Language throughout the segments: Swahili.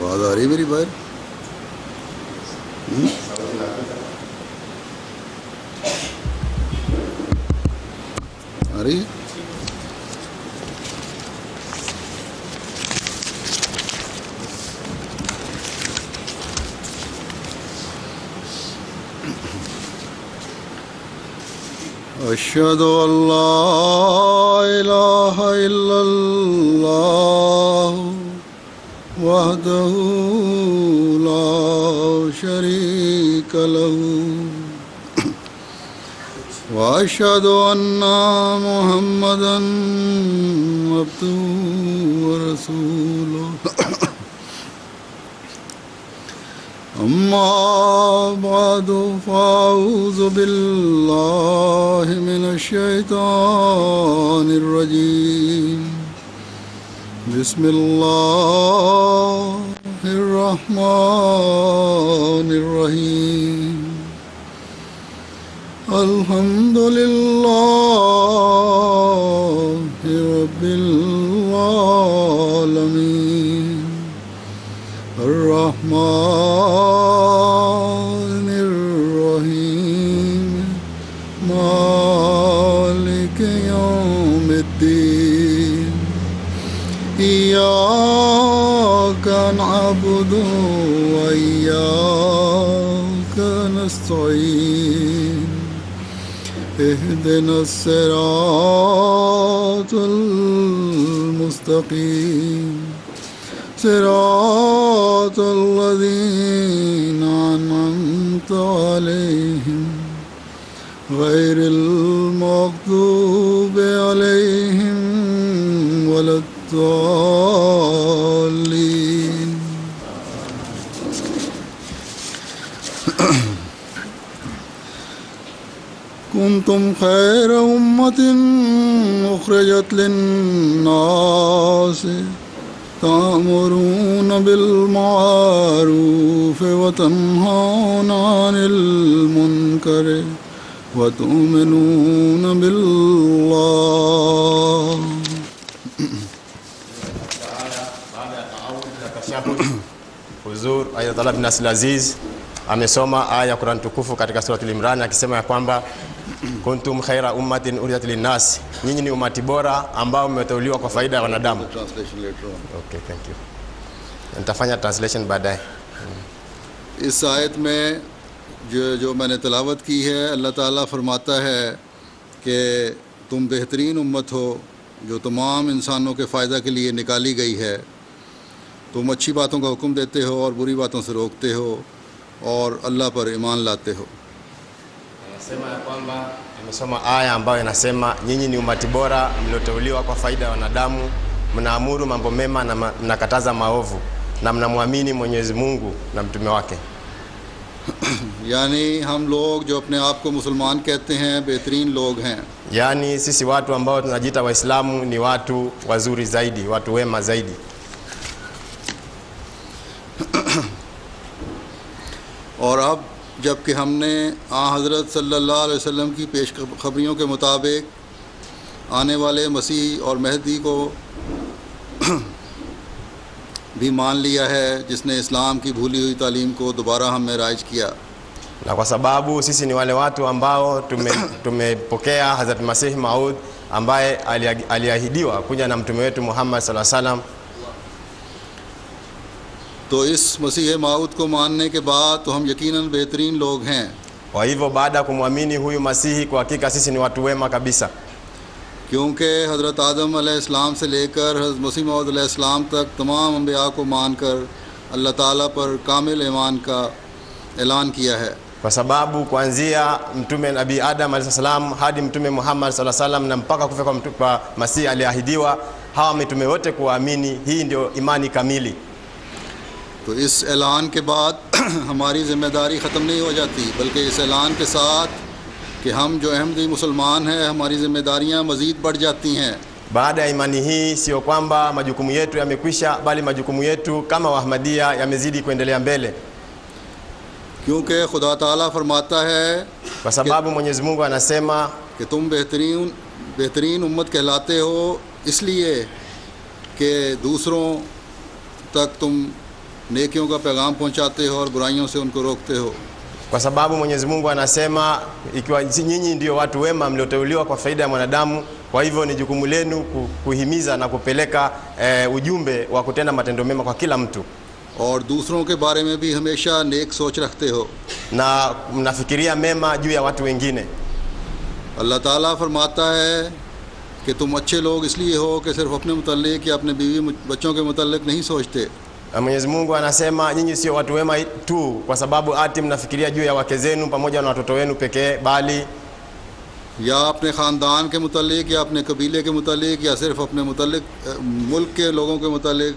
आवाज़ आ रही है मेरी बाहर? आ रही है? अशहदु अल्ला इलाहा इल्लल्लाह वहदहु ला शरीक लहू व अशहदु अन्ना मुहम्मदन अब्दुहु व रसूलुहु अम्मा बादु फ़अऊज़ु बिल्लाहि मिनश शैतानिर रजीम बिस्मिल्लाहिर रहमानिर रहीम अल्हम्दुलिल्लाहि रब्बिल आलमीन अर्रहमानिर रहीम मालिकि यौमिद्दीन इय्याका नअबुदु व इय्याका नस्तईन इहदिनस सिरातल मुस्तकीम सिरातल लज़ीना अनअमत अलैहिम गैरिल मग़दूबि अलैहिम वलद्दाल्लीन। कुन्तुम खैरा उम्मतिन उख़रिजत लिन्नास तामुरून बिल मारूफ व तन्हाऊन अनिल मुनकर وتؤمنون بالله. Huzur Ayatollah bin Nasir Aziz amesoma aya ya Qur'an tukufu katika sura Al-Imran akisema ya kwamba kuntum khaira ummatin ukhrijat linnas, nyinyi ni umati bora ambao mmeteuliwa kwa faida ya wanadamu. Okay, thank you. Nitafanya translation baadaye. इस आयत में जो मैंने तिलावत की है, अल्लाह ताला फरमाता है कि तुम बेहतरीन उम्मत हो जो तमाम इंसानों के फ़ायदा के लिए निकाली गई है। तुम अच्छी बातों का हुक्म देते हो और बुरी बातों से रोकते हो और अल्लाह पर ईमान लाते हो। Anasema ya kwamba amesoma aya ambayo inasema nyinyi ni umati bora mlioteuliwa kwa faida ya wanadamu, mnaamuru mambo mema na mnakataza maovu na mnamwamini Mwenyezi Mungu na mtume wake. यानी हम लोग जो अपने आप को मुसलमान कहते हैं बेहतरीन लोग हैं। Yani sisi watu ambao tunajiita Waislamu ni watu wazuri zaidi, watu wema zaidi. और अब जबकि हमने हज़रत सल्लल्लाहु अलैहि वसल्लम की पेश खबरियों के मुताबिक आने वाले मसीह और महदी को भी मान लिया है, जिसने इस्लाम की भूली हुई तालीम को दोबारा हम में राइज किया। Na kwa sababu sisi ni wale watu ambao tumepokea Hazrat Masih Maud ambaye aliahidiwa kuja na mtume wetu Muhammad sallallahu alaihi wasallam, तो इस मसीह माऊद को मानने के बाद तो हम यकीनन बेहतरीन लोग हैं। Kwa hivyo baada ya kumwamini huyu Masihi kwa hakika sisi ni watu wema kabisa, क्योंकि हज़रत आदम अलैहिस्सलाम से लेकर हज़रत मसीह मौद अलैहिस्सलाम तक तमाम अंबिया को मानकर अल्लाह ताला पर कामिल ईमान का ऐलान किया है। kwa sababu kuanzia mtume Nabii Adam alayhi salam hadi mtume Muhammad sallallahu alaihi wasallam na mpaka kufika kwa Masihi aliahidiwa, hawa mitume wote kuamini. Hii ndio imani kamili. तो इस ऐलान के बाद हमारी ज़िम्मेदारी ख़त्म नहीं हो जाती, बल्कि इस ऐलान के साथ कि हम जो अहमदी मुसलमान हैं हमारी ज़िम्मेदारियां मज़ीद बढ़ जाती हैं। Baada ya imani hii sio kwamba majukumu yetu yamekwisha, bali majukumu yetu kama Wahmadia yamezidi kuendelea mbele, क्योंकि खुदा ताला फरमाता है kwa sababu Mwenyezi Mungu anasema कि तुम बेहतरीन उम्मत कहलाते हो इसलिए कि दूसरों तक तुम नेकियों का पैगाम पहुंचाते हो और बुराइयों से उनको रोकते हो। kwa sababu Mwenyezi Mungu anasema ikiwa nyinyi ndio watu wema mlioteuliwa kwa faida ya mwanadamu, kwa hivyo ni jukumu lenu kuhimiza na kupeleka ujumbe wa kutenda matendo mema kwa kila mtu, और दूसरों के बारे में भी हमेशा नेक सोच रखते हो na mnafikiria mema juu ya watu wengine. अल्लाह ताला फरमाता है कि तुम अच्छे लोग इसलिए हो कि सिर्फ अपने मुतल्लिक या अपने बीवी बच्चों के मुतल्लिक नहीं सोचते। Mwenyezi Mungu anasema nyinyi sio watu wema tu kwa sababu ati mnafikiria juu ya wake zenu pamoja na watoto wenu pekee, bali या अपने ख़ानदान के मुतल्लिक या अपने कबीले के मुतल्लिक या सिर्फ अपने मुतल्लिक मुल्क के लोगों के मुतल्लिक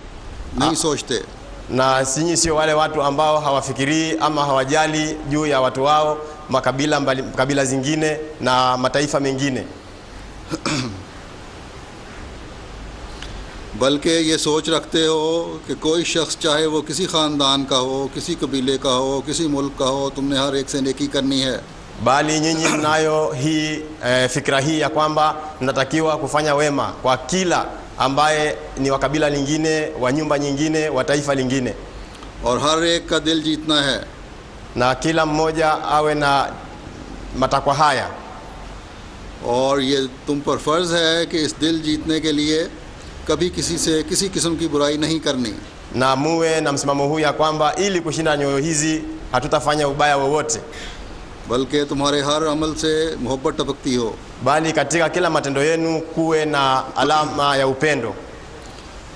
नहीं सोचते। na nyinyi sio wale watu ambao hawafikirii ama hawajali juu ya watu wao, kabila zingine na mataifa mengine, बल्कि ये सोच रखते हो कि कोई शख्स चाहे वो किसी ख़ानदान का हो, किसी कबीले का हो, किसी मुल्क का हो, तुमने हर एक से नेकी करनी है। bali nyinyi mnayo hii fikra hii ya kwamba mnatakiwa kufanya wema kwa kila ambaye ni wa kabila lingine, wa nyumba nyingine, wa taifa lingine, और हर एक का दिल जीतना है, na kila mmoja awe na matakwa haya, और ये तुम पर फ़र्ज़ है कि इस दिल जीतने के लिए कभी किसी से किसी किस्म की बुराई नहीं करनी। na muwe na msimamo huu ya kwamba ili kushinda nyoyo hizi hatutafanya ubaya wowote, बल्कि तुम्हारे हर अमल से मोहब्बत टपकती हो, bali katika kila matendo yenu kuwe na alama ya upendo,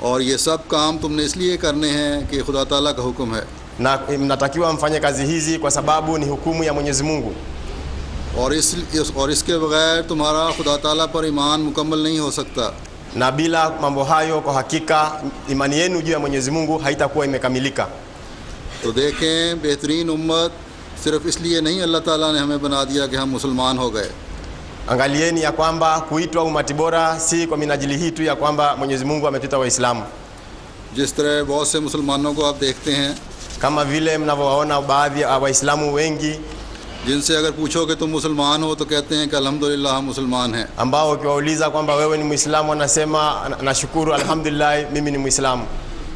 और ये सब काम तुमने इसलिए करने हैं कि खुदा ताला का हुक्म है, na mnatakiwa mfanye kazi hizi kwa sababu ni hukumu ya Mwenyezi Mungu, और इसके बगैर तुम्हारा खुदा ताला पर ईमान मुकम्मल नहीं हो सकता। na bila mambo hayo kwa hakika imani yenu juu ya Mwenyezi Mungu haitakuwa imekamilika. तो देखें, बेहतरीन उम्मत सिर्फ इसलिए नहीं अल्लाह ताला ने हमें बना दिया कि हम मुसलमान हो गए। Angalieni ya kwamba kuitwa umati bora si kwa minajili hii tu ya kwamba Mwenyezi Mungu ametuita Waislamu. जिस तरह बहुत से मुसलमानों को आप देखते हैं Kama vile mnavyowaona baadhi ya Waislamu wengi जिनसे अगर पूछो कि तुम मुसलमान हो तो कहते हैं कि अल्हम्दुलिल्लाह हम मुसलमान हैं। ambao ukiwauliza kwamba wewe ni Muislamu wanasema nashukuru, alhamdulillah mimi ni Muislamu.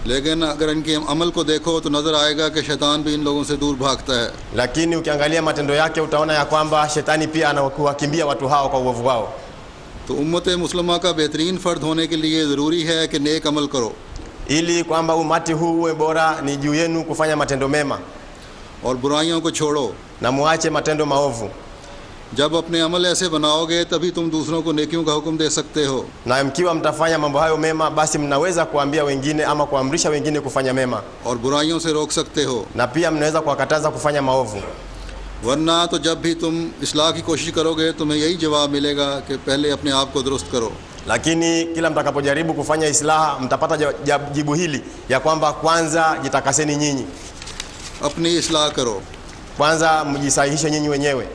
लेकिन अगर इनके अमल को देखो तो नज़र आएगा कि शैतान भी इन लोगों से दूर भागता है। Lakini ukiangalia matendo yake utaona ya kwamba shetani pia anawakimbia watu hao kwa uovu wao. तो उम्मत मुस्लिमा का बेहतरीन फ़र्द होने के लिए ज़रूरी है कि नेक अमल करो, Ili kwamba umati huu uwe bora ni juu yenu kufanya matendo mema और बुराइयों को छोड़ो। na muache matendo maovu. जब अपने अमल ऐसे बनाओगे तभी तुम दूसरों को नेकियों का हुक्म दे सकते हो। Na mkiwa mtafanya mambo hayo mema, basi mnaweza kuambia wengine ama kuamrisha wengine kufanya mema, और बुराइयों से रोक सकते हो। na pia mnaweza kuwakataza kufanya maovu. वरना तो जब भी तुम इस्लाह की कोशिश करोगे तुम्हें यही जवाब मिलेगा कि पहले अपने आप को दुरुस्त करो। Lakini kila mtakapojaribu kufanya islaha mtapata jibu hili ya kwamba kwanza jitakaseni nyinyi, अपनी इस्लाह करो। kwanza mjisahihishe nyinyi wenyewe.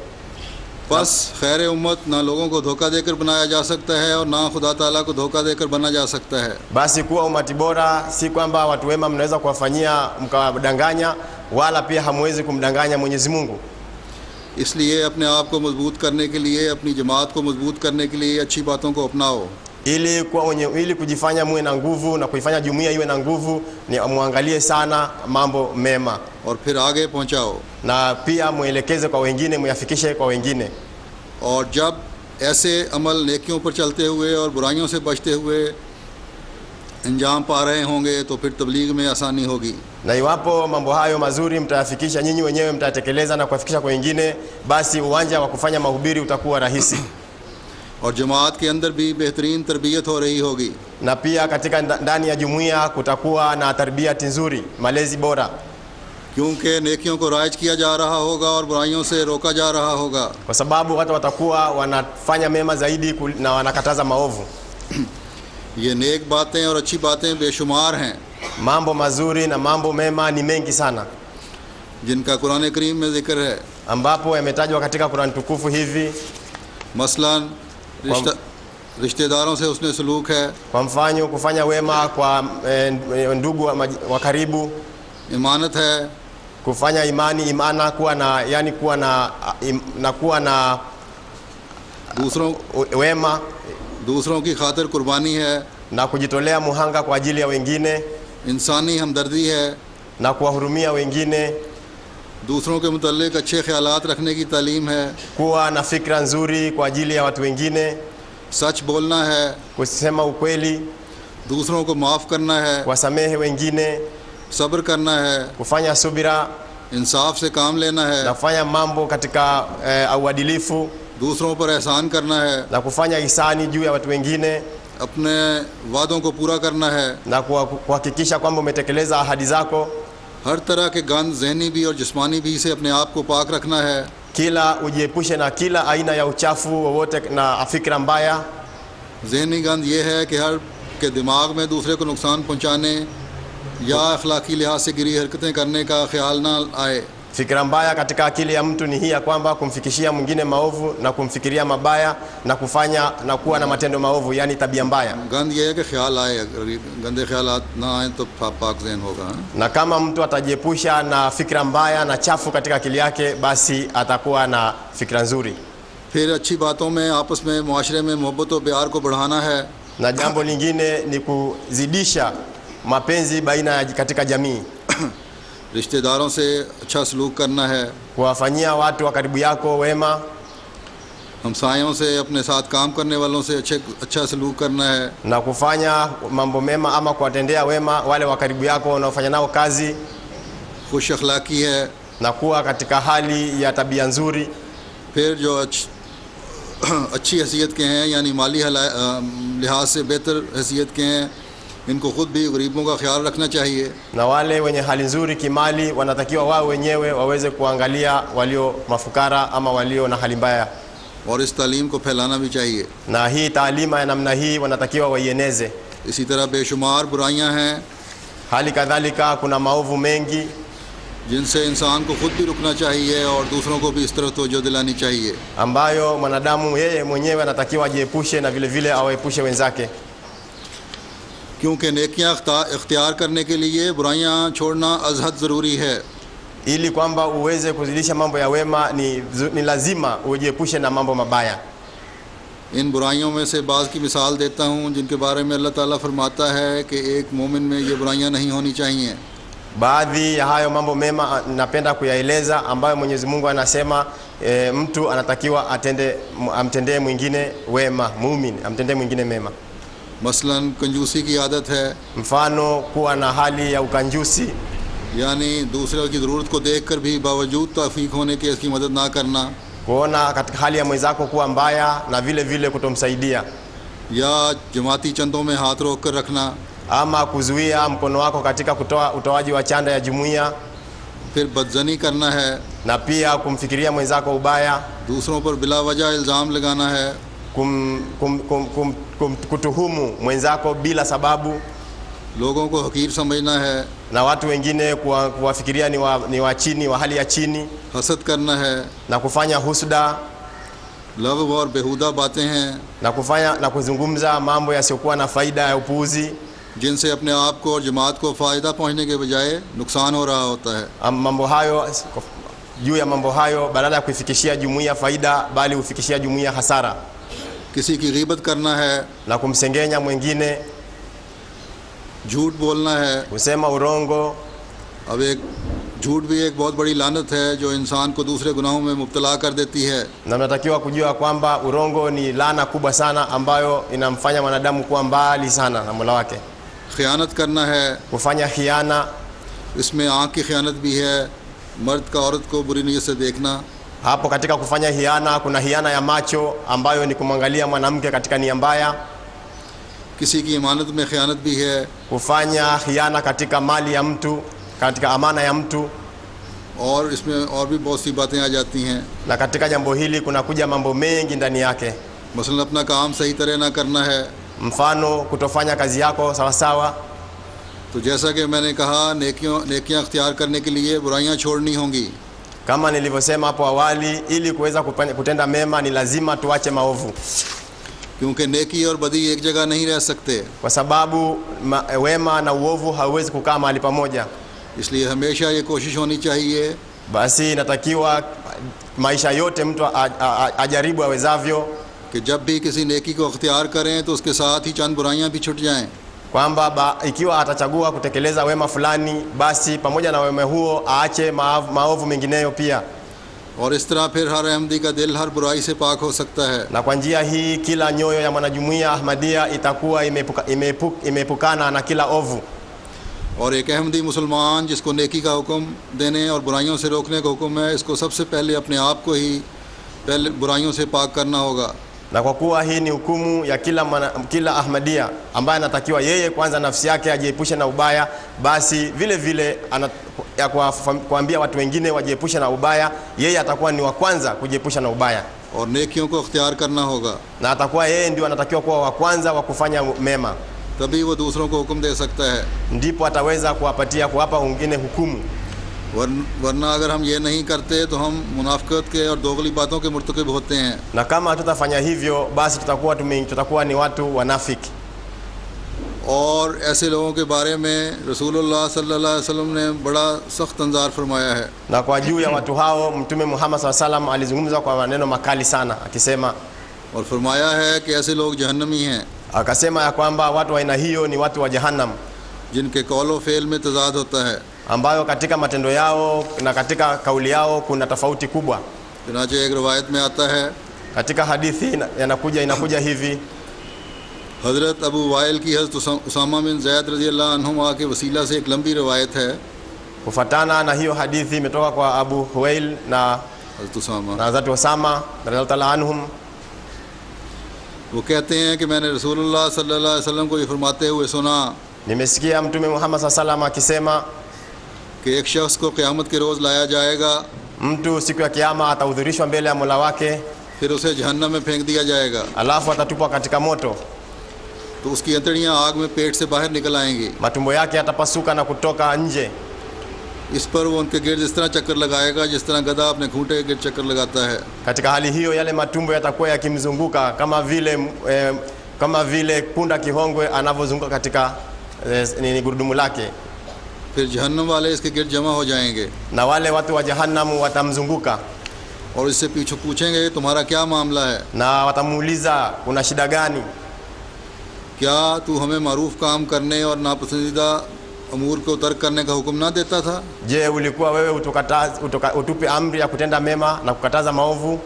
बस खैर उम्मत ना लोगों को धोखा देकर बनाया जा सकता है और ना खुदा ताला को धोखा देकर बना जा सकता है। Basi kuwa umati bora si kwamba watu wema mnaweza kuwafanyia mkawadanganya, wala pia hamwezi kumdanganya Mwenyezi Mungu. इसलिए अपने आप को मजबूत करने के लिए, अपनी जमात को मजबूत करने के लिए अच्छी बातों को अपनाओ। Ili kujifanya muwe na nguvu na kuifanya jumuiya iwe na nguvu, ni muangalie sana mambo mema, और फिर आगे पहुंचाओ। na pia muelekeze kwa wengine, muyafikishe kwa wengine. और जब ऐसे अमल नेकियों पर चलते हुए और बुराइयों से बचते हुए अंजाम पा रहे होंगे तो फिर तबलीग में आसानी होगी। Na iwapo mambo hayo mazuri mtayafikisha nyinyi wenyewe, mtayatekeleza na kuyafikisha kwa wengine, basi uwanja wa kufanya mahubiri utakuwa rahisi. और जमात के अंदर भी बेहतरीन तरबियत हो रही होगी। Na pia katika ndani ya jumuiya kutakuwa na tarbiyati nzuri, malezi bora, क्योंकि नेकियों को राइज किया जा रहा होगा और बुराइयों से रोका जा रहा होगा। kwa sababu watu watakuwa wanafanya mema zaidi na wanakataza maovu. ये नेक बातें और अच्छी बातें बेशुमार हैं Mambo mazuri na mambo mema ni mengi sana, जिनका कुरान करीम में जिक्र है। ambapo yametajwa katika Qur'an tukufu hivi. मसलन रिश्तेदारों से उसने सलूक है, Kwa mfano kufanya wema kwa ndugu wa karibu, इमानत है, kufanya imana, kuwa na yani kuwa na wema, दूसरों की खातिर कुर्बानी है, na kujitolea muhanga kwa ajili ya wengine, इंसानी हमदर्दी है, na kuwahurumia wengine, दूसरों के मुतल्लिक अच्छे ख्यालात रखने की तालीम है, kuwa na fikra nzuri kwa ajili ya watu wengine, सच बोलना है, kusema ukweli, दूसरों को माफ़ करना है, kuwasamehe wengine, सब्र करना है, kufanya subira, इंसाफ से काम लेना na है, kufanya mambo katika uadilifu, दूसरों पर एहसान करना है, na kufanya ihsani juu ya watu wengine, अपने वादों को पूरा करना है, na kuhakikisha kwamba umetekeleza ahadi zako. हर तरह के गंद जहनी भी और जिस्मानी भी से अपने आप को पाक रखना है। Kila ujiepushe na kila aina ya uchafu wowote na fikra mbaya. जहनी गंद ये है कि हर के दिमाग में दूसरे को नुकसान पहुंचाने या अखलाकी लिहाज से गिरी हरकतें करने का ख्याल ना आए। Fikra mbaya katika akili ya mtu ni hii ya kwamba kumfikishia mwingine maovu na kumfikiria mabaya na kufanya na kuwa na matendo maovu, yani tabia mbaya. गंद ये है कि ख्याल आए, अगर गंदे ख्यालात ना आए तो पाक जहन होगा। Na kama mtu atajiepusha na fikra mbaya na chafu katika akili yake, basi atakuwa na fikra nzuri. फिर अच्छी बातों में आपस में मुआशरे में मोहब्बत और प्यार को बढ़ाना है। Na jambo lingine ni kuzidisha mapenzi baina katika jamii. रिश्तेदारों से अच्छा सलूक करना है, Kuwafanyia watu wa karibu yako wema, हमसायों से अपने साथ काम करने वालों से अच्छा सलूक करना है, na kufanya mambo mema ama kuwatendea wema wale wa karibu yako unaofanya nao kazi, खुश अखलाकी है। na kuwa katika hali ya tabia nzuri. फिर जो अच्छी हैसियत के हैं यानी माली लिहाज से बेहतर हैसियत के हैं, इनको ख़ुद भी गरीबों का ख्याल रखना चाहिए। Na wale wenye hali nzuri kimali wanatakiwa wao wenyewe waweze kuangalia walio mafukara ama walio na hali mbaya, और इस तालीम को फैलाना भी चाहिए। na hii taalima ya namna hii wanatakiwa waieneze. इसी तरह बेशुमार बुराइयां हैं Hali kadhalika kuna maovu mengi जिनसे इंसान को ख़ुद भी रुकना चाहिए और दूसरों को भी इस तरह तवज्जो दिलानी चाहिए। ambayo mwanadamu yeye mwenyewe anatakiwa ajiepushe na vile vile awaepushe wenzake, क्योंकि नेकियां इख्तियार करने के लिए बुराइयां छोड़ना अज़हद ज़रूरी है। ili kwamba uweze kuzidisha mambo ya wema ni lazima ujiepushe na mambo mabaya. इन बुराइयों में से बाज़ की मिसाल देता हूँ जिनके बारे में अल्लाह ताला फरमाता है कि एक मोमिन में ये बुराइयाँ नहीं होनी चाहिए. Baadhi ya hayo mambo mema napenda kuyaeleza ambayo Mwenyezi Mungu anasema mtu anatakiwa amtendee mwingine wema, muumini amtendee mwingine mema. मसलन कंजूसी की आदत है, mfano kuwa na hali ya ukanjusi, यानी दूसरे की ज़रूरत को देखकर भी बावजूद तौफीक होने के इसकी मदद ना करना, kuona katika hali ya mwenzako kuwa mbaya na vile vile kutomsaidia, या जमाती चंदों में हाथ रोक कर रखना, ama kuzuia mkono wako katika kutoa utoaji wa chanda ya jumuiya, फिर बदजनी करना है, na pia kumfikiria mwenzako ubaya, दूसरों पर बिला वजह इल्ज़ाम लगाना है, kutuhumu mwenzako bila sababu, लोगों को हकीर समझना है, na watu wengine kuwafikiria ni wa chini, wa hali ya chini, हसद करना है, na kufanya husda, लव और बेहुदा बातें हैं na kuzungumza mambo yasiyokuwa na faida ya upuuzi, जिनसे अपने आप को और जमात को फ़ायदा पहुँचने के बजाय नुकसान हो रहा होता है. mambo hayo, juu ya mambo hayo badala ya kuifikishia jumuiya faida bali ufikishia jumuiya hasara. किसी की ग़ीबत करना है, na kumsengenya mwingine, झूठ बोलना है. kusema urongo. अब एक झूठ भी एक बहुत बड़ी लानत है जो इंसान को दूसरे गुनाहों में मुब्तला कर देती है. Na tunatakiwa kujua kwamba urongo ni laana kubwa sana ambayo inamfanya mwanadamu kuwa mbali sana na Mola wake. ख़यानत करना है, Kufanya khiana, इसमें आँख की ख़यानत भी है, मर्द का औरत को बुरी नीयत से देखना. hapo katika kufanya hiana kuna hiana ya macho ambayo ni kumwangalia mwanamke katika nia mbaya. किसी की इमानत में ख़यानत भी है, Kufanya hiana katika mali ya mtu, katika amana ya mtu, और इसमें और भी बहुत सी बातें आ जाती हैं. na katika jambo hili kuna kuja mambo mengi ndani yake. मसलन अपना काम सही तरह ना करना है. Mfano kutofanya kazi yako sawa sawa. तो जैसा कि मैंने कहा, नेकियां अख्तियार करने के लिए बुराइयां छोड़नी होंगी. Kama nilivyosema hapo awali, ili kuweza kutenda mema ni lazima tuache maovu, क्योंकि नेकी और बदी एक जगह नहीं रह सकते. kwa sababu wema na uovu hauwezi kukaa mahali pamoja. इसलिए हमेशा ये कोशिश होनी चाहिए Basi inatakiwa maisha yote mtu ajaribu awezavyo कि जब भी किसी नेकी को अख्तियार करें तो उसके साथ ही चंद बुराइयां भी छुट जाएं. kwamba ikiwa atachagua kutekeleza wema fulani, basi pamoja na wema huo aache maovu mengineyo pia. और इस तरह फिर हर अहमदी का दिल हर बुराई से पाक हो सकता है. Na kwa njia hii kila nyoyo ya mwanajumuiya Ahmadiyya itakuwa imeepukana na kila ovu. और एक अहमदी मुसलमान जिसको नेकी का हुक्म देने और बुराइयों से रोकने का हुक्म है, इसको सबसे पहले अपने आप को ही पहले बुराइयों से पाक करना होगा. Na kwa kuwa hii ni hukumu ya kila Ahmadiyya ambaye anatakiwa yeye kwanza nafsi yake ajiepushe na ubaya, basi vile vile kuambia watu wengine wajiepushe na ubaya, yeye atakuwa ni wa kwanza kujiepusha na ubaya. और नेकियों को अख्तियार करना होगा. Na atakuwa yeye ndio anatakiwa kuwa wa kwanza wa kufanya mema. तभी वो दूसरों को हुक्म दे सकता है. Ndipo ataweza kuwapa wengine hukumu. वरना अगर हम ये नहीं करते तो हम मुनाफिकत के और दोगली बातों के मुर्तकिब होते हैं. Na kama hatutafanya hivyo, basi tutakuwa ni watu wanafiki. और ऐसे लोगों के बारे में रसूलुल्लाह सल्लल्लाहु अलैहि वसल्लम ने बड़ा सख्त अंजार फरमाया है. Na kwa juu ya watu hao Mtume Muhammad SAW alizungumza kwa maneno makali sana, akisema, और फरमाया है कि ऐसे लोग जहन्नमी हैं, akasema ya kwamba watu wa aina hiyo ni watu wa Jahannam, जिनके कौलो फेल में तजाद होता है. ambayo katika matendo yao na katika kauli yao kuna tofauti kubwa. चुनांचे एक रवायत में आता है, Katika hadithi inakuja hivi, हज़रत अबू वाइल की हज़रत उसामा बिन ज़ैद रज़ियल्लाहु अन्हुमा के वसीला से एक लंबी रवायत है. kufuatana na hiyo hadithi imetoka kwa Abu Huwail na हज़रत Usama Hazrat Usama radhiyallahu anhum. वो कहते हैं कि मैंने रसूलुल्लाह सल्लल्लाहु अलैहि वसल्लम को ये फरमाते हुए सुना Nimesikia Mtume Muhammad SAW akisema कि एक शख्स को क़यामत के रोज़ लाया जाएगा, mtu siku ya kiyama atahudhurishwa mbele ya Mola wake, फिर उसे जहन्नम में फेंक दिया जाएगा. alafu atatupwa katika moto, तो उसकी अंतड़ियाँ आग में पेट से बाहर निकल आएंगी. matumbo yake yatapasuka na kutoka nje. इस पर वो उनके गिर्द इस तरह चक्कर लगाएगा जिस तरह गधा अपने खूंटे के गिर्द चक्कर लगाता है. Katika hali hiyo yale matumbo yatakuwa yakimzunguka kama vile punda kihongwe anavyozunguka katika gurudumu lake. फिर जहन्नम वाले इसके गिर्द जमा हो जाएंगे na wale watu wa Jahannam watamzunguka और इससे पीछे पूछेंगे तुम्हारा क्या मामला है, na watamuuliza una shida gani, क्या तू हमें मारूफ काम करने और नापसंदीदा अमूर को तर्क करने का हुक्म ना देता था। je ulikuwa wewe utupe amri ya kutenda mema na kukataza maovu?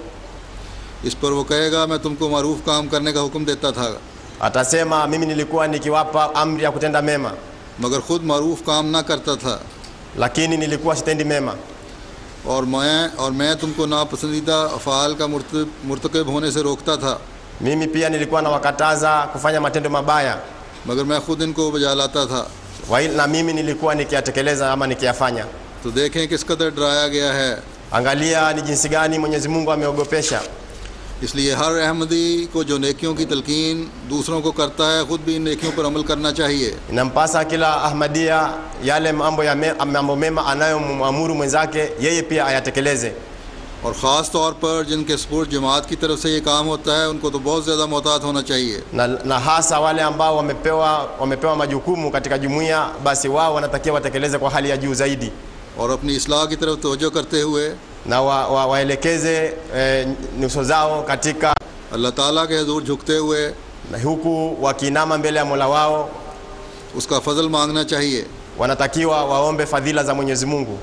इस पर वो कहेगा मैं तुमको मारूफ काम करने का हुक्म देता था Atasema mimi nilikuwa nikiwapa amri ya kutenda mema, मगर खुद मारूफ काम ना करता था, lakini nilikuwa sitendi mema, और मैं तुमको नापसंदीदा अफ़ाल का मुर्तकब होने से रोकता था, mimi pia nilikuwa nawakataza kufanya matendo mabaya, मगर मैं खुद इनको बजा लाता था। na mimi nilikuwa nikiyatekeleza ama nikiyafanya. तो देखें किस कदर डराया गया है। Angalia ni jinsi gani Mwenyezi Mungu ameogopesha. इसलिए हर अहमदी को जो नेकियों की तलकीन दूसरों को करता है, ख़ुद भी इन नेकियों पर अमल करना चाहिए। Inampasa kila Ahmadia yale mambo mema anayomwamuru mwenzake yeye pia ayatekeleze, और ख़ास तौर पर जिनके सपोर्ट जमात की तरफ से ये काम होता है उनको तो बहुत ज़्यादा मोहतात होना चाहिए। na hasa wale ambao wamepewa majukumu katika jumuiya, basi wao wanatakiwa watekeleze kwa hali ya juu zaidi, और अपनी इस्लाह की तरफ तवज्जो करते हुए na waelekeze nyuso zao katika अल्लाह ताला के हुजूर झुकते हुए na huku wakiinama mbele ya Mola wao, उसका फ़ज़ल मांगना चाहिए। wanatakiwa waombe fadhila za Mwenyezi Mungu,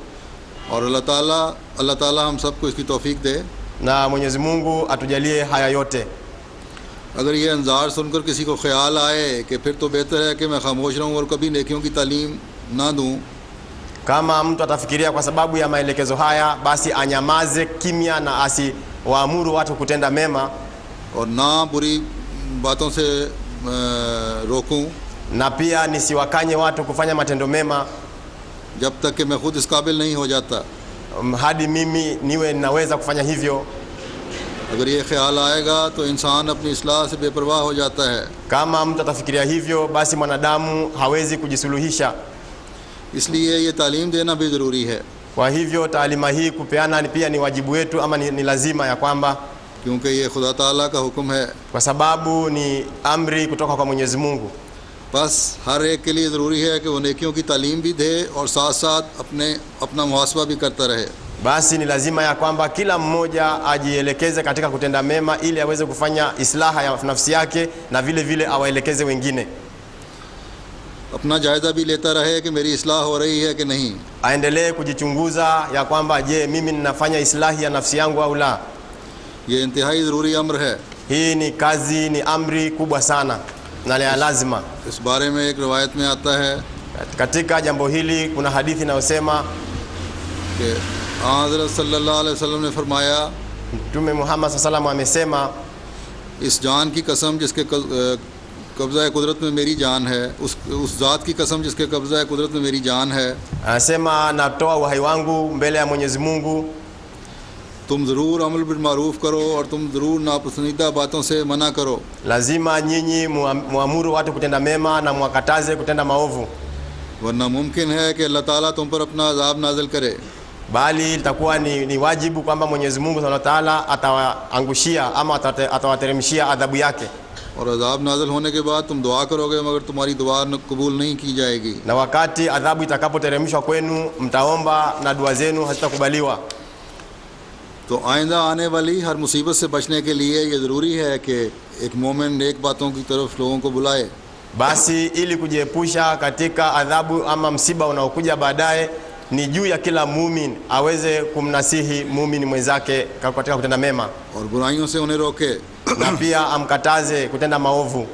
और अल्लाह ताला हम सबको इसकी तौफीक दे। na Mwenyezi Mungu atujalie haya yote. अगर ये अंजार सुनकर किसी को ख्याल आए कि फिर तो बेहतर है कि मैं खामोश रहूँ और कभी नेकियों की तालीम ना दूँ, Kama mtu atafikiria kwa sababu ya maelekezo haya, basi anyamaze kimya na asiwaamuru watu kutenda mema, और ना बुरी बातों से रोकूं na pia nisiwakanye watu kufanya matendo mema जब तक कि मैं खुद इस काबिल नहीं हो जाता। hadi mimi niwe ninaweza kufanya hivyo. अगर ये ख्याल आएगा तो इंसान अपनी इस्लाह से बेपरवाह हो जाता है। Kama mtu atafikiria hivyo, basi mwanadamu hawezi kujisuluhisha. इसलिए ये तालीम देना भी ज़रूरी है, Kwa hivyo taalima hii kupeana pia ni wajibu wetu, ama ni lazima ya kwamba, क्योंकि ये खुदा ताला का हुक्म है। kwa sababu ni amri kutoka kwa Mwenyezi Mungu. बस हर एक के लिए ज़रूरी है कि वो नेकियों की तालीम भी दे और साथ साथ अपना मुहासबा भी करता रहे। Basi ni lazima ya kwamba kila mmoja ajielekeze katika kutenda mema ili aweze kufanya islaha ya nafsi yake, na vile vile awaelekeze wengine. अपना जायज़ा भी लेता रहे कि मेरी इस्लाह हो रही है कि नहीं। Aendelee kujichunguza ya kwamba, je, mimi ninafanya islahi ya nafsi yangu au la? ये इंतहाई ज़रूरी अम्र है। Hii ni kazi, ni amri kubwa sana na ya lazima. इस बारे में एक रवायत में आता है Katika jambo hili kuna hadithi inayosema कि हज़रत सल्लल्लाहु अलैहि वसल्लम ने फरमाया, Mtume Muhammad sallallahu alaihi wasallam amesema, इस जान की कसम जिसके कब्ज़ा कुदरत में मेरी जान है, उस ज़ात की कसम जिसके कब्ज़ा कुदरत में मेरी जान है, anasema natoa uhai wangu mbele ya Mwenyezi Mungu, तुम ज़रूर अमल बिल मारूफ़ करो और तुम ज़रूर नापसंदीदा बातों से मना करो, lazima nyinyi muamuru watu kutenda mema na mwakataze kutenda maovu, वरना मुमकिन है कि अल्लाह ताला तुम पर अपना अज़ाब नाज़िल करे। bali itakuwa ni wajibu kwamba Mwenyezi Mungu Subhanahu wa Ta'ala atawaangushia ama atawateremshia adhabu yake, और अज़ाब नाज़िल होने के बाद तुम दुआ करोगे मगर तुम्हारी दुआ कबूल नहीं की जाएगी। na wakati adhabu itakapoteremshwa kwenu mtaomba na dua zenu hazitakubaliwa. तो आइंदा आने वाली हर मुसीबत से बचने के लिए ये ज़रूरी है कि एक मोमिन नेक बातों की तरफ लोगों को बुलाए। Basi ili kujiepusha katika adhabu ama msiba unaokuja baadaye, ni juu ya kila muumini aweze kumnasihi muumini mwenzake katika kutenda mema, और बुराइयों से उन्हें रोके। na pia amkataze kutenda maovu.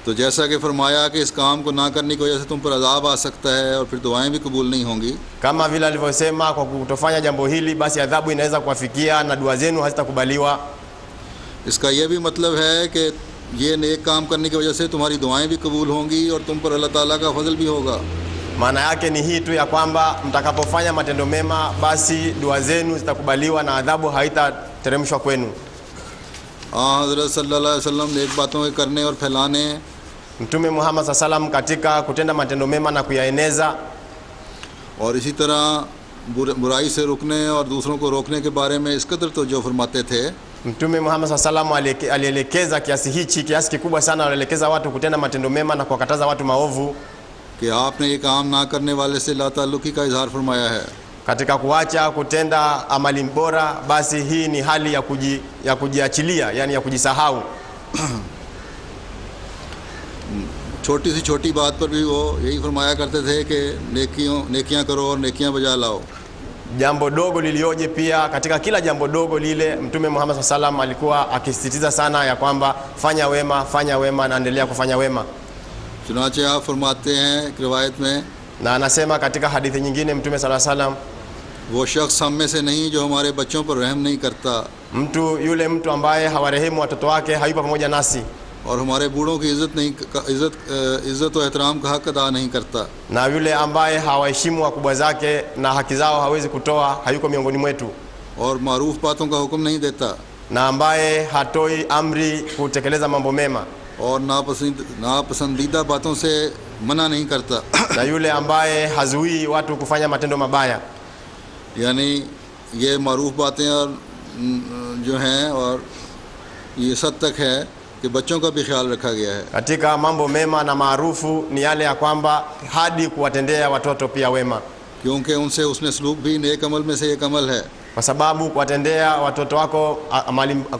तो जैसा कि फरमाया कि इस काम को ना करने की वजह से तुम पर अज़ाब आ सकता है और फिर दुआएं भी कबूल नहीं होंगी। Kama vile alivyosema, kwa kutofanya jambo hili basi adhabu inaweza kuwafikia na dua zenu hazitakubaliwa. इसका यह भी मतलब है कि ये नेक काम करने की वजह से तुम्हारी दुआएं भी कबूल होंगी और तुम पर अल्लाह ताला का फजल भी होगा। Maana yake ni hii tu ya kwamba mtakapofanya matendo mema basi dua zenu zitakubaliwa na adhabu haitateremshwa kwenu. हज़रत सल्लल्लाहु अलैहि वसल्लम नेक बातों के करने और फैलाने, Mtume Muhammad sallam katika kutenda matendo mema na kuyaeneza, और इसी तरह बुराई से रुकने और दूसरों को रोकने के बारे में इस कदर तवज्जो फरमाते थे। Mtume Muhammad sallam alielekeza kiasi kikubwa sana, alielekeza watu kutenda matendo mema na kuwakataza watu maovu, कि आपने ये काम ना करने वाले से लाताल्लुकी का इजहार फरमाया है। Katika kuacha kutenda amali bora, basi hii ni hali ya kujiachilia, yani ya kujisahau. छोटी सी छोटी बात पर भी वो यही फरमाया करते थे कि नेकियां करो और नेकियां बजा लाओ। Jambo dogo lilioje pia, katika kila jambo dogo lile Mtume Muhammad SAW alikuwa akisisitiza sana ya kwamba fanya wema na endelea kufanya wema. चुनाचे आप फरमाते हैं रिवायत में, Na anasema katika hadithi nyingine Mtume SAW, वो शख्स हम में से नहीं जो हमारे बच्चों पर रहम नहीं करता yule mtu ambaye hawarehemu watoto wake hayupo pamoja nasi, और हमारे बूढ़ों की इज्जत और एहतराम का हक अदा नहीं करता, na yule ambaye hawaheshimu wakubwa zake na haki zao hawezi kutoa hayuko miongoni mwetu, और मारूफ बातों का हुक्म नहीं देता, na ambaye hatoi amri kutekeleza mambo mema, और नापसंदीदा बातों से मना नहीं करता। na yule ambaye hazuii watu kufanya matendo mabaya. यानी ये मारूफ बातें और जो हैं और ये सब तक है कि बच्चों का भी ख्याल रखा गया है। Katika mambo mema na maarufu ni yale ya kwamba hadi kuwatendea watoto pia wema, क्योंकि उनसे उसने सलूक भी नेक अमल में से एक अमल है। kwa sababu kuwatendea watoto wako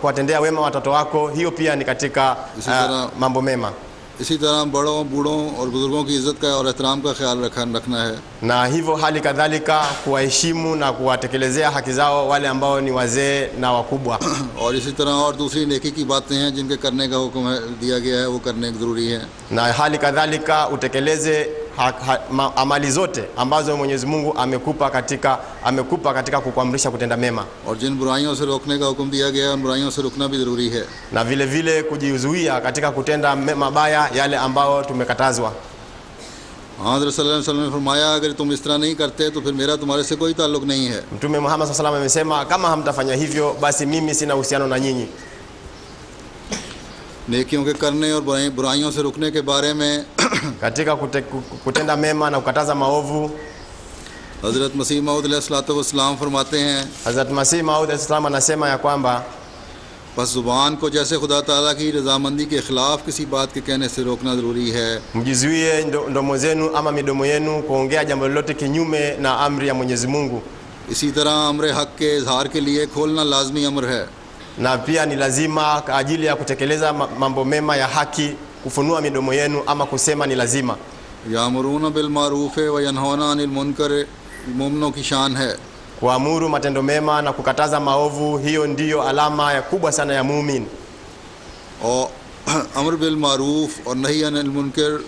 kuwatendea wema watoto wako, hiyo pia ni katika mambo mema. इसी तरह बड़ों बूढ़ों और बुजुर्गों की इज़्ज़त का और एहतराम का ख्याल रखना है। Na hivyo hali kadhalika kuwaheshimu na kuwatekelezea haki zao wale ambao ni wazee na wakubwa. और इसी तरह और दूसरी नेकी की बातें हैं जिनके करने का हुक्म दिया गया है, वो करने ज़रूरी है। Na hali kadhalika utekeleze amali zote ambazo Mwenyezi Mungu amekupa katika kukuamrisha kutenda mema. और जिन बुराइयों से रोकने का हुक्म दिया गया है, उन बुराइयों से रुकना भी ज़रूरी है। Na vile vile kujizuia katika kutenda mabaya yale ambao tumekatazwa. हज़रत सल्लल्लाहु अलैहि वसल्लम ने फरमाया, अगर तुम इस तरह नहीं करते तो फिर मेरा तुम्हारे से कोई ताल्लुक़ नहीं है। Mtume Muhammad SAW amesema, kama hamtafanya hivyo basi mimi sina uhusiano na nyinyi. नेकियों के करने और बुराइयों से रुकने के बारे में Katika kutenda mema na kukataza maovu, हज़रत मसीह मऊद अलैहिस्सलाम फरमाते हैं, Hazrat Masih Maud al-Islam anasema ya kwamba बस ज़ुबान को जैसे खुदा ताला की रज़ामंदी के ख़िलाफ़ किसी बात के कहने से रोकना ज़रूरी है, mjizuie ndomo zenu ama midomo yenu kuongea jambo lolote kinyume na amri ya Mwenyezi Mungu. इसी तरह अम्र हक़ के इजहार के लिए खोलना लाजमी अमर है। Na pia ni lazima kwa ajili ya kutekeleza mambo mema ya haki kufunua midomo yenu ama kusema ni lazima. यामुरून बिल मारूफ़ व यनहौना अनिल मुनकर मोमिनों की शान है। Kuamuru matendo mema na kukataza maovu, hiyo ndiyo alama ya kubwa sana ya muumini. और अमर बिल मारूफ़ और नही अनिल मुनकर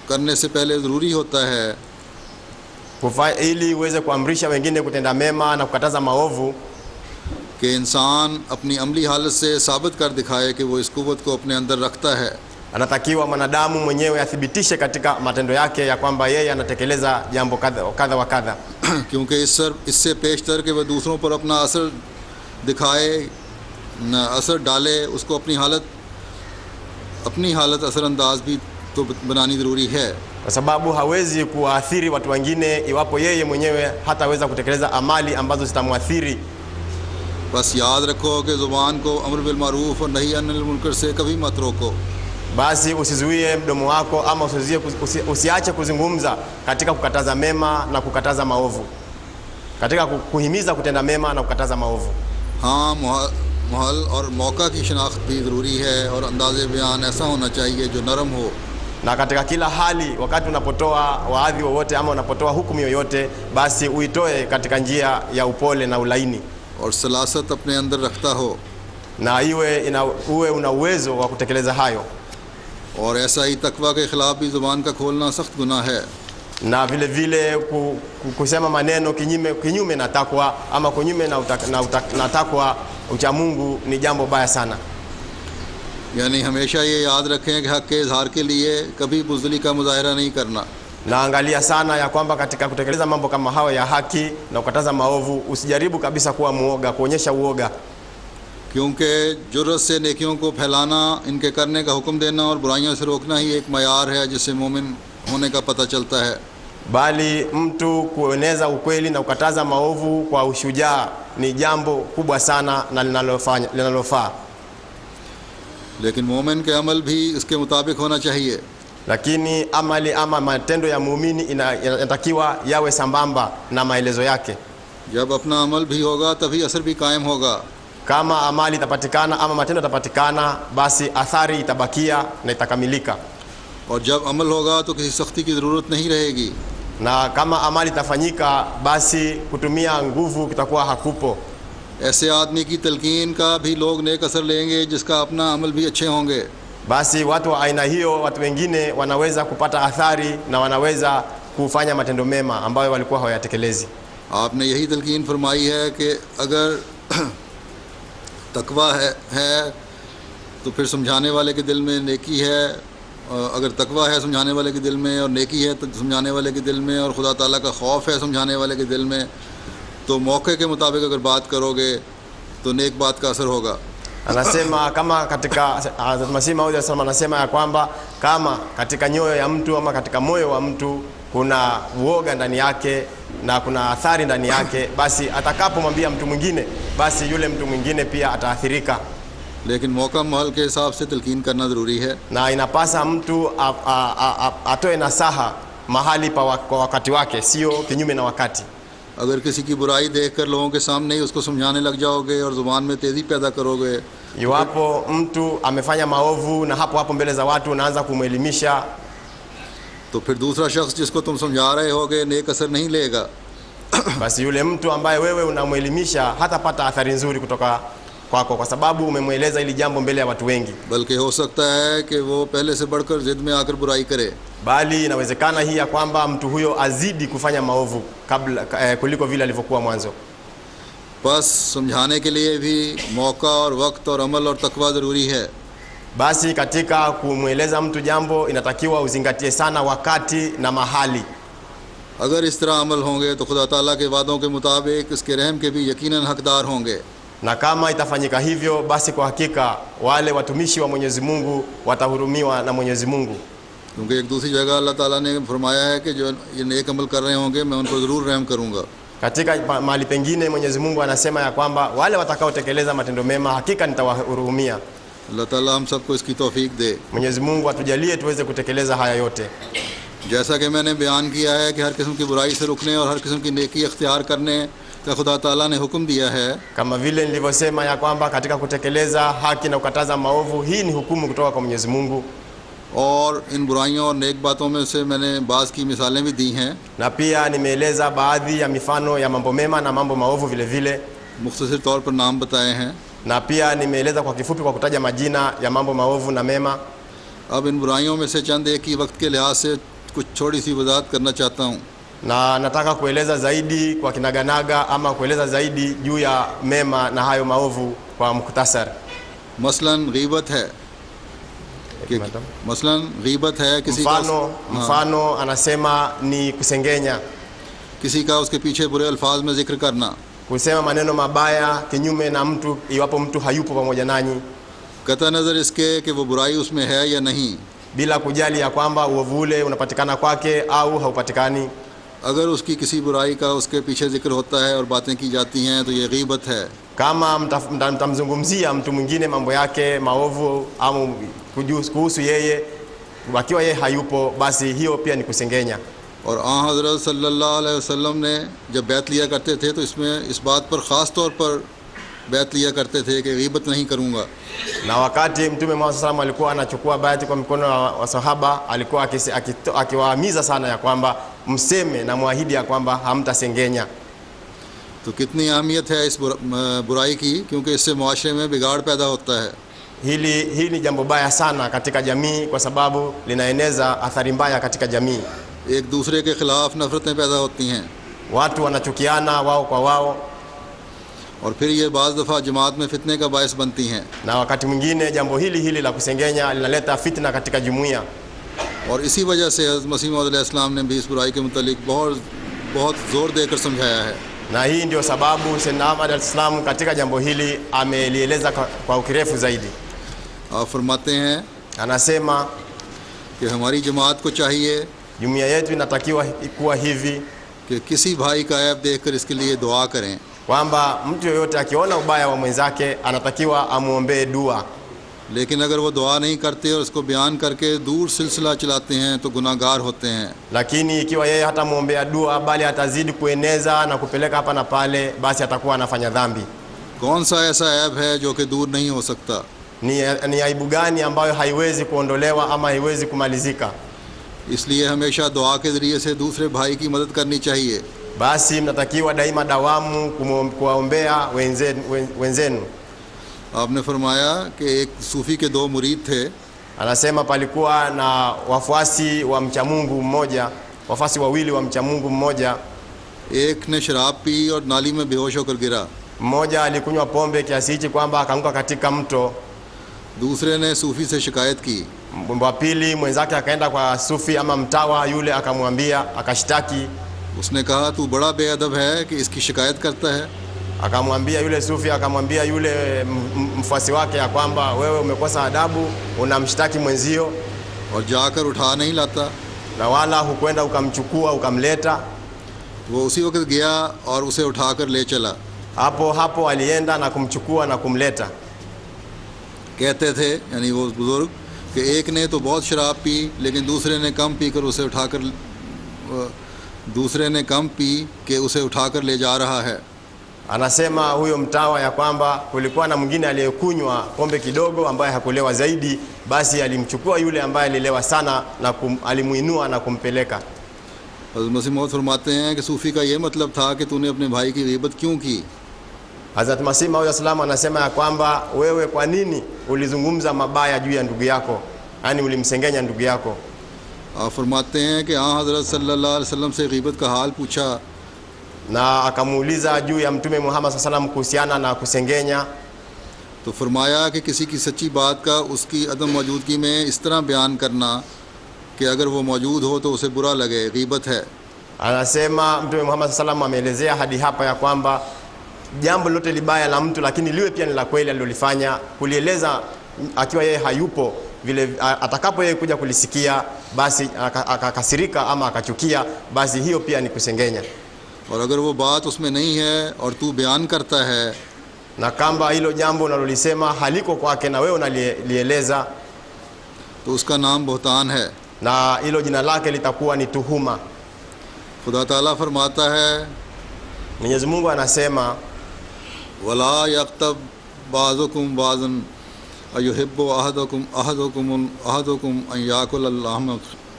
करने से पहले ज़रूरी होता है Ili uweze kuamrisha wengine kutenda mema na kukataza maovu, कि इंसान अपनी अमली हालत से साबित कर दिखाए कि वो इस कुव्वत को अपने अंदर रखता है। anatakiwa mwanadamu mwenyewe athibitishe katika matendo yake ya kwamba yeye anatekeleza jambo kadha wa kadha. क्योंकि इससे पेशतर कि वह दूसरों पर अपना असर दिखाए, असर डाले, उसको अपनी हालत असरअंदाज भी तो बनानी ज़रूरी है। Kwa sababu hawezi kuwaathiri watu wengine iwapo yeye mwenyewe hataweza kutekeleza amali ambazo zitamwathiri. बस याद रखो कि ज़ुबान को अमर बिल मारूफ़ और नही अनिल मुनकर से कभी मत रोको। Basi usizuie mdomo wako ama usiache kuzungumza katika kukataza mema na kukataza maovu, katika kuhimiza kutenda mema na kukataza maovu. हाँ, महल और मौका की शनाख्त भी ज़रूरी है और अंदाज़े बयान ऐसा होना चाहिए जो नरम हो। Na katika kila hali, wakati unapotoa waadhi wowote ama unapotoa hukumu yoyote, basi uitoe katika njia ya upole na ulaini, और सलासत अपने अंदर रखता हो, na uwe una uwezo wa kutekeleza hayo. और ऐसा ही तकवा के ख़िलाफ़ भी ज़ुबान का खोलना सख्त गुनाह है। Na vile vile kusema maneno kinyume na takwa ama kinyume na takwa ucha Mungu ni jambo baya sana. यानी हमेशा ये याद रखें कि हक़ के इजहार के लिए कभी बुज़दिली का मुज़ाहिरा नहीं करना। Naangalia sana ya kwamba katika kutekeleza mambo kama hayo ya haki na kukataza maovu, usijaribu kabisa kuwa muoga, kuonyesha uoga. क्योंकि जुर्रत से नेकियों को फैलाना, इनके करने का हुक्म देना और बुराइयों से रोकना ही एक मयार है जिससे मोमिन होने का पता चलता है। Bali mtu kueneza ukweli na kukataza maovu kwa ushujaa ni jambo kubwa sana na linalofaa. लेकिन मोमिन के अमल भी इसके मुताबिक होना चाहिए। lakini amali ama matendo ya muumini inatakiwa yawe sambamba na maelezo yake. जब अपना अमल भी होगा तभी असर भी कायम होगा. Kama amali itapatikana ama matendo itapatikana, basi athari itabakia na itakamilika. और जब अमल होगा तो किसी सख्ती की ज़रूरत नहीं रहेगी. Na kama amali itafanyika, basi kutumia nguvu kitakuwa hakupo. ऐसे आदमी की तलकीन का भी लोग नेक असर लेंगे जिसका अपना अमल भी अच्छे होंगे. Basi watu wa aina hiyo, watu wengine wanaweza kupata athari na wanaweza kufanya matendo mema ambayo walikuwa hawayatekelezi. आपने यही तलकीन फरमाई है कि अगर तकवा है तो फिर समझाने वाले के दिल में नेकी है, अगर तकवा है समझाने वाले के दिल में और नेकी है तो समझाने वाले के दिल में और खुदा ताला का खौफ है समझाने वाले के दिल में, तो मौके के मुताबिक अगर बात करोगे तो नेक बात का असर होगा. Anasema kama katika Masihi Maud anasema ya kwamba kama katika nyoyo ya mtu ama katika moyo wa mtu kuna uoga ndani yake na kuna athari ndani yake, basi atakapomwambia mtu mwingine, basi yule mtu mwingine pia ataathirika. लेकिन मौका महल के हिसाब से तलकीन करना ज़रूरी है. Na inapasa mtu atoe nasaha mahali kwa wakati wake, sio kinyume na wakati. अगर किसी की बुराई देखकर लोगों के सामने ही उसको समझाने लग जाओगे और ज़ुबान में तेज़ी पैदा करोगे, iwapo mtu amefanya maovu na hapo mbele za watu unaanza kumwelimisha, तो फिर दूसरा शख्स जिसको तुम समझा रहे होगे नेक असर नहीं लेगा. basi yule mtu ambaye wewe unamwelimisha hatapata athari nzuri kutoka kwako, kwa sababu umemweleza ili jambo mbele ya watu wengi. बल्कि हो सकता है कि वो पहले से बढ़कर ज़िद में आकर बुराई करे. Bali inawezekana hii ya kwamba mtu huyo azidi kufanya maovu kabla kuliko vile alivyokuwa mwanzo. बस समझाने के लिए भी मौका और वक्त और अमल और तकवा ज़रूरी है. Basi katika kumweleza mtu jambo inatakiwa uzingatie sana wakati na mahali. अगर इस तरह अमल होंगे तो खुदा ताला के वादों के मुताबिक इसके रहम के भी यकीनन हकदार होंगे. Na kama itafanyika hivyo, basi kwa hakika wale watumishi wa Mwenyezi Mungu watahurumiwa na Mwenyezi Mungu. क्योंकि एक दूसरी जगह अल्लाह ताला ने फरमाया है कि जो ये नेक अमल कर रहे होंगे मैं उन पर ज़रूर रहम करूँगा. Katika mahali pengine Mwenyezi Mungu anasema ya kwamba wale watakaotekeleza matendo mema hakika nitawahurumia. अल्लाह ताला हम सबको इसकी तौफीक दे. Mwenyezi Mungu atujalie tuweze kutekeleza haya yote. जैसा कि मैंने बयान किया है कि हर किस्म की बुराई से रुकने और हर किस्म की नेकी अख्तियार करने का खुदा ताला ने हुक्म दिया है. Kama vile nilivyosema ya kwamba katika kutekeleza haki na kukataza maovu, hii ni hukumu kutoka kwa Mwenyezi Mungu. और इन बुराइयों और नेक बातों में से मैंने बाज़ की मिसालें भी दी हैं. Na pia nimeeleza baadhi ya mifano ya mambo mema na mambo maovu vile vile. मुख्तसर तौर पर नाम बताए हैं. Na pia nimeeleza kwa kifupi kwa kutaja majina ya mambo maovu na mema. अब इन बुराइयों में से चंद एक ही वक्त के लिहाज से कुछ छोटी सी वजाहत करना चाहता हूँ. Na nataka kueleza zaidi kwa kinaganaga ama kueleza zaidi juu ya mema na hayo maovu kwa mukhtasar. मसलन गीबत है. मसलन गीबत है किसी mfano anasema ni kusengenya, किसी का उसके पीछे बुरे अल्फाज में जिक्र करना, kusema maneno mabaya kinyume na mtu iwapo mtu hayupo pamoja nanyi, कता नज़र इसके कि वो बुराई उसमें है या नहीं, bila kujali ya kwamba uovu ule unapatikana kwake au haupatikani. अगर उसकी किसी बुराई का उसके पीछे जिक्र होता है और बातें की जाती हैं तो ये गीबत है. Kama mtamzungumzia mtu mwingine mambo yake maovu au kuhusu yeye wakiwa yeye hayupo, basi hiyo pia ni kusengenya. और हज़रत सल्लल्लाहु अलैहि वसल्लम ने जब बैत लिया करते थे तो इसमें इस बात पर ख़ास तौर पर बैत लिया करते थे कि गीबत नहीं करूँगा. Na wakati Mtume Muhammad sallallahu alikuwa anachukua bayati kwa mikono wa sahaba, alikuwa akiwahimiza sana ya kwamba mseme na muahidi ya kwamba hamtasengenya. तो कितनी अहमियत है इस बुराई की, क्योंकि इससे मुआशरे में बिगाड़ पैदा होता है. Hili ni jambo baya sana katika jamii kwa sababu linaeneza athari mbaya katika jamii. एक दूसरे के खिलाफ नफरतें पैदा होती हैं. Watu wanachukiana wao kwa wao. और फिर ये बाज़ दफ़ा जमात में फितने का बायस बनती हैं. Na wakati mwingine jambo hili la kusengenya linaleta fitna katika jumuiya. और इसी वजह से हज़रत मसीह मौद अलैहिस्सलाम ने भी इस बुराई के मुतालिक बहुत ज़ोर देकर समझाया है. Na hii ndio sababu Sayyidina Ahmad al-Islam katika jambo hili amelieleza kwa ukirefu zaidi. आप फरमाते हैं, Anasema कि हमारी जमात को चाहिए jumuiya yetu inatakiwa kuwa hivi कि किसी भाई का ऐब देखकर इसके लिए दुआ करें. kwamba mtu yoyote akiona ubaya wa mwenzake anatakiwa amuombee dua. लेकिन अगर वो दुआ नहीं करते और उसको बयान करके दूर सिलसिला चलाते हैं तो गुनाहगार होते हैं। Lakini ikiwa yeye hatamwombea dua bali atazidi kueneza na kupeleka hapa na pale, basi atakuwa anafanya dhambi. कौन सा ऐसा ऐब है जो कि दूर नहीं हो सकता? Ni aibu gani ambayo haiwezi kuondolewa ama haiwezi kumalizika? इसलिए हमेशा दुआ के ज़रिए से दूसरे भाई की मदद करनी चाहिए। Basi mnatakiwa daima dawamu kuwaombea wenzenu. आपने फरमाया कि एक सूफ़ी के दो मुरीद थे। Anasema palikuwa na wafuasi wa mcha Mungu mmoja, wafuasi wawili wa mcha Mungu mmoja. एक ने शराब पी और नाली में बेहोश होकर गिरा। Mmoja alikunywa pombe kiasi hichi kwamba akaanguka katika mto. दूसरे ने सूफ़ी से शिकायत की। Wa pili mwenzake akaenda kwa sufi ama mtawa yule, akamwambia, akashtaki. उसने कहा तू बड़ा बेअदब है कि इसकी शिकायत करता है। Akamwambia yule sufi, akamwambia yule mfuasi wake ya kwamba wewe umekosa adabu, unamshtaki mwenzio और जाकर उठा नहीं लाता। na wala hukwenda ukamchukua ukamleta. वो उसी वक्त गया और उसे उठाकर ले चला। Hapo alienda na kumchukua na kumleta. कहते थे यानी वो बुज़ुर्ग कि एक ने तो बहुत शराब पी लेकिन दूसरे ने कम पी के उसे उठाकर ले जा रहा है। Anasema huyo mtawa ya kwamba kulikuwa na mwingine aliyekunywa pombe kidogo ambaye hakulewa zaidi, basi alimchukua yule ambaye alilewa sana na alimuinua na kumpeleka. हज़रत मसीह मौद फरमाते हैं कि सूफ़ी का ये मतलब था कि तूने अपने भाई की ग़ीबत क्यों की? Hazrat Masih Maud Salam anasema ya kwamba wewe kwa nini ulizungumza mabaya juu ya ndugu yako, yani ulimsengenya ndugu yako. आप फरमाते हैं कि हाँ हज़रत सल्लल्लाहु अलैहि वसल्लम से ग़ीबत का हाल पूछा na akamuuliza juu ya Mtume Muhammad sallam kuhusiana na kusengenya. तो फरमाया कि किसी की सच्ची बात का उसकी अदम मौजूदगी में इस तरह बयान करना कि अगर वो मौजूद हो तो उसे बुरा लगे, ग़ीबत है। Anasema Mtume Muhammad sallam ameelezea hadi hapa ya kwamba jambo lote libaya la mtu lakini liwe pia ni la kweli alilofanya, kulieleza akiwa yeye hayupo, vile atakapo yeye kuja kulisikia basi akakasirika ama akachukia, basi hiyo pia ni kusengenya. और अगर वो बात उसमें नहीं है और तू बयान करता है, na kamba hilo jambo unalolisema haliko kwake na wewe unalieleza, तो उसका नाम बुहतान है, na hilo jina lake litakuwa ni tuhuma. खुदा ताला फरमाता है, Mwenyezi Mungu anasema, वला यक्तब बाज़ुकुम बाज़न अयुहिब्बु अहदुकुम अन याकुल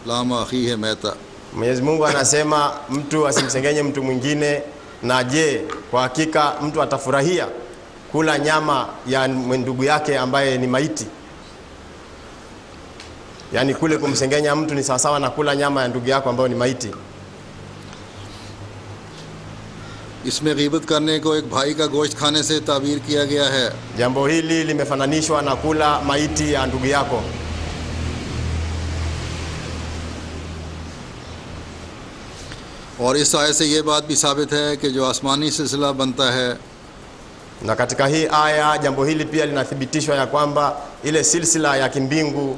लामा अखीहि मैता। Mwenyezi Mungu anasema mtu asimsengenye mtu mwingine, na je, kwa hakika mtu atafurahia kula nyama ya ndugu yake ambaye ni maiti? Yani kule kumsengenya mtu ni sawasawa na kula nyama ya ndugu yako ambaye ni maiti. इसमें ग़ीबत करने को एक भाई का गोश्त खाने से ताबीर किया गया है। Jambo hili limefananishwa na kula maiti ya ndugu yako. और इस आयत से ये बात भी साबित है कि जो आसमानी सिलसिला बनता है, na katika hii aya jambo hili pia linathibitishwa ya kwamba ile silsila ya kimbingu,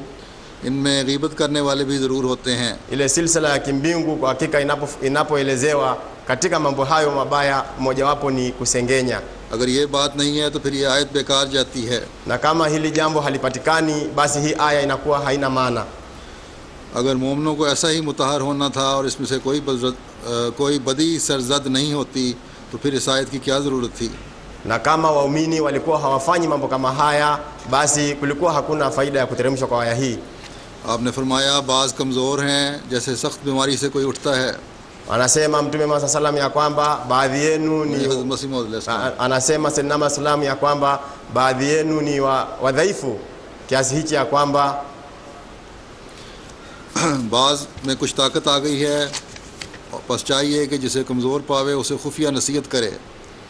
इनमें ग़ीबत करने वाले भी ज़रूर होते हैं। ile silsila ya kimbingu kwa hakika inapoelezewa katika mambo hayo mabaya mojawapo ni kusengenya. अगर ये बात नहीं है तो फिर ये आयत बेकार जाती है। Na kama hili jambo halipatikani basi hii aya inakuwa haina maana. अगर मोमिनों को ऐसा ही मुतहर होना था और इसमें से कोई बदी सरजद नहीं होती तो फिर इस आयत की क्या ज़रूरत थी? Na kama waumini walikuwa hawafanyi mambo kama haya, basi kulikuwa hakuna faida ya kuteremshwa kwa aya hii. आपने फरमाया बाज़ कमज़ोर हैं, जैसे सख्त बीमारी से कोई उठता है। Anasema Mtume Muhammad sallam ya kwamba baadhi yenu ni, anasema Sayyidina sallam ya kwamba baadhi yenu ni wadhaifu kiasi hichi ya kwamba बाज़ में कुछ ताकत आ गई है, बस चाहिए कि जिसे कमज़ोर पावे उसे खुफिया नसीहत करे।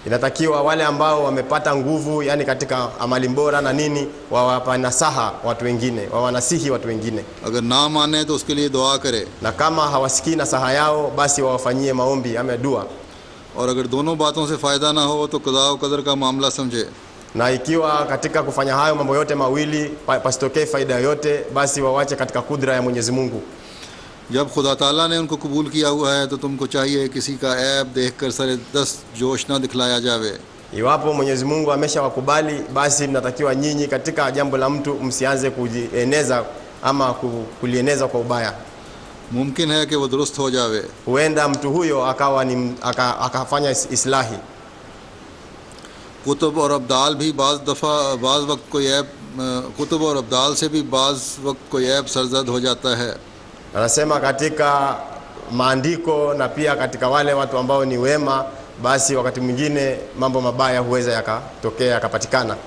inatakiwa wale ambao wamepata nguvu, yani katika amali bora na nini, wawapa nasaha watu wengine, wawanasihi watu wengine. अगर ना माने तो उसके लिए दुआ करे, Na kama hawasikii nasaha yao basi wawafanyie maombi ama dua. और अगर दोनों बातों से फ़ायदा ना हो तो क़ज़ा व क़दर का मामला समझे। Na ikiwa katika kufanya hayo mambo yote mawili pasitokee faida yoyote, basi wawache katika kudra ya Mwenyezi Mungu. जब खुदा ताला ने उनको कबूल किया हुआ है तो तुमको चाहिए किसी का ऐब देखकर सरे दस्त जोश ना दिखलाया जावे। Iwapo Mwenyezi Mungu ameshawakubali, basi mnatakiwa nyinyi katika jambo la mtu msianze kujieneza ama kulieneza kwa ubaya. मुमकिन है कि वो दुरुस्त हो जावे. Huenda mtu huyo akawa akafanya islahi. Qutub और अब्दाल भी बाज़ वक्त कोई ऐब, कुतुब और अब्दाल से भी बाज़ वक्त कोई ऐब सरजद हो जाता है. Anasema katika maandiko na pia katika wale watu ambao ni wema, basi wakati mwingine mambo mabaya huweza yakatokea yakapatikana.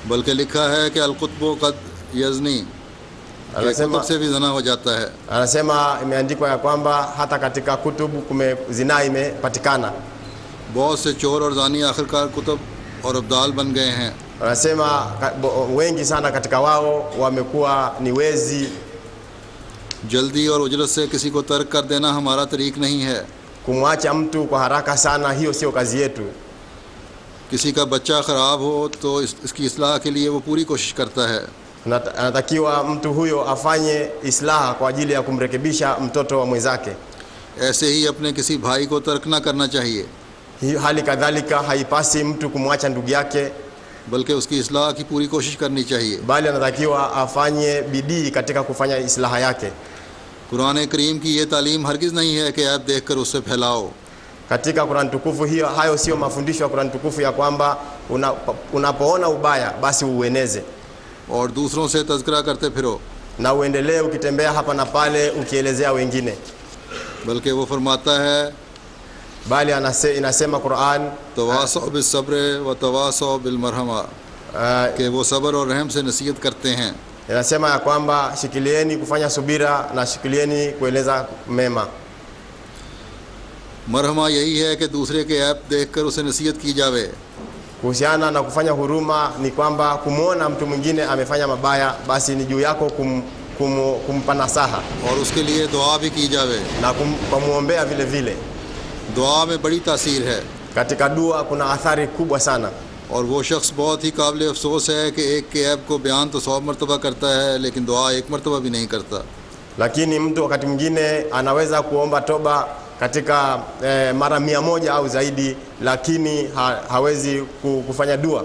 बल्कि लिखा है कि अल-कुतुब क़द यज़नी, कुतुब से भी ज़ना हो जाता है. Anasema imeandikwa ya kwamba hata katika kutubu zinaa imepatikana. बहुत से चोर और ज़ानी आखिरकार कुतुब और अब्दाल बन गए हैं. Anasema wengi sana katika wao wamekuwa ni wezi. जल्दी और उजरत से किसी को तर्क कर देना हमारा तरीक़ नहीं है. Kumwacha mtu kwa haraka sana, hiyo sio kazi yetu. किसी का बच्चा ख़राब हो तो इसकी इस्लाह के लिए वो पूरी कोशिश करता है. Anatakiwa mtu huyo afanye islaha kwa ajili ya kumrekebisha mtoto wa mwenzake. ऐसे ही अपने किसी भाई को तर्क ना करना चाहिए. Hali kadhalika haipasi mtu kumwacha ndugu yake, बल्कि उसकी इस्लाह की पूरी कोशिश करनी चाहिए. bali anatakiwa afanye bidii katika kufanya islaha yake. Quran करीम की ये तालीम हरगिज़ नहीं है कि ऐब देखकर उससे फैलाओ. Katika Qur'an tukufu hayo sio mafundisho ya Qur'an tukufu ya kwamba unapoona ubaya basi ueneze और दूसरों से तज़किरा करते फिरो. na uendelee ukitembea hapa na pale ukielezea wengine, बल्कि वो फरमाता है bali inasema Qur'an तवासौ बिस्सब्र व तवासौ बिलमरहमा, कि वो सब्र और रहम से नसीहत करते हैं. inasema ya kwamba shikilieni kufanya subira na shikilieni kueleza mema. मरहमा यही है कि दूसरे के ऐब देखकर उसे नसीहत की जावे. Kuhusiana na kufanya huruma ni kwamba kumwona mtu mwingine amefanya mabaya, basi ni juu yako kumpa nasaha और उसके लिए दुआ भी की जावे. na kumuombea vile vile. दुआ में बड़ी तासीर है. Katika dua kuna athari kubwa sana. और वो शख्स बहुत ही काबिल अफसोस है कि एक के ऐब को बयान तो 100 मरतबा करता है लेकिन दुआ एक मरतबा भी नहीं करता. Lakini mtu wakati mwingine anaweza kuomba toba katika mara 100 au zaidi, lakini hawezi kufanya dua.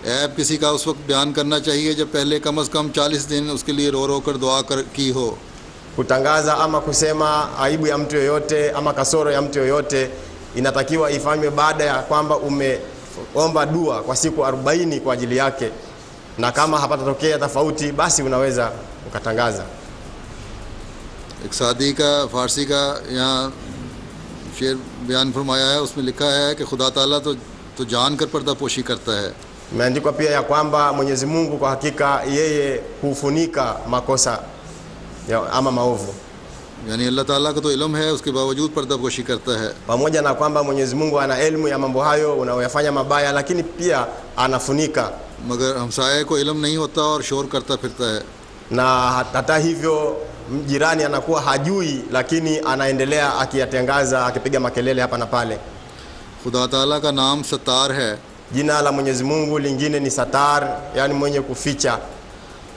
ऐब किसी का उस वक्त बयान करना चाहिए जब पहले कम से कम 40 दिन उसके लिए रो रो कर दुआ की हो. Kutangaza ama kusema aibu ya mtu yoyote ama kasoro ya mtu yoyote inatakiwa ifanywe baada ya kwamba umeomba dua kwa siku 40 kwa ajili yake, na kama hapatatokea tofauti basi unaweza ukatangaza. एक सादी का फ़ारसी का यहाँ शेर बयान फरमाया है, उसमें लिखा है कि खुदा ताला तो जानकर पर्दापोशी करता है. Imeandikwa pia ya kwamba Mwenyezi Mungu kwa hakika yeye hufunika makosa ama maovu. यानी अल्लाह ताला को तो इल्म है, उसके बावजूद पर्दापोशी करता है. Pamoja na kwamba Mwenyezi Mungu ana elimu ya mambo hayo unayoyafanya mabaya, lakini pia anafunika. मगर हमसाये को इल्म नहीं होता और शोर करता फिरता है. Na hata hivyo jirani anakuwa hajui, lakini anaendelea akiyatangaza, akipiga makelele hapa na pale. खुदा ताला का नाम सत्तार है. Jina la Mwenyezi Mungu lingine ni Satar, yani mwenye kuficha.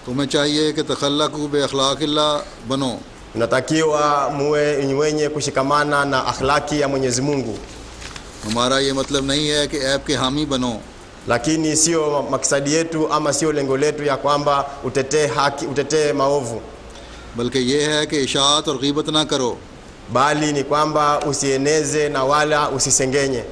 तुम्हें चाहिए कि तखल्लकू बेअखलाकिल्लाह बनो. Unatakiwa muwe wenye kushikamana na akhlaki ya Mwenyezi Mungu. हमारा ये मतलब नहीं है कि ऐब के हामी बनो. Lakini sio maksadi yetu ama sio lengo letu ya kwamba utetee haki, utetee maovu, बल्कि ये है कि इशाअत और ग़ीबत ना करो. bali ni kwamba usieneze na wala usisengenye,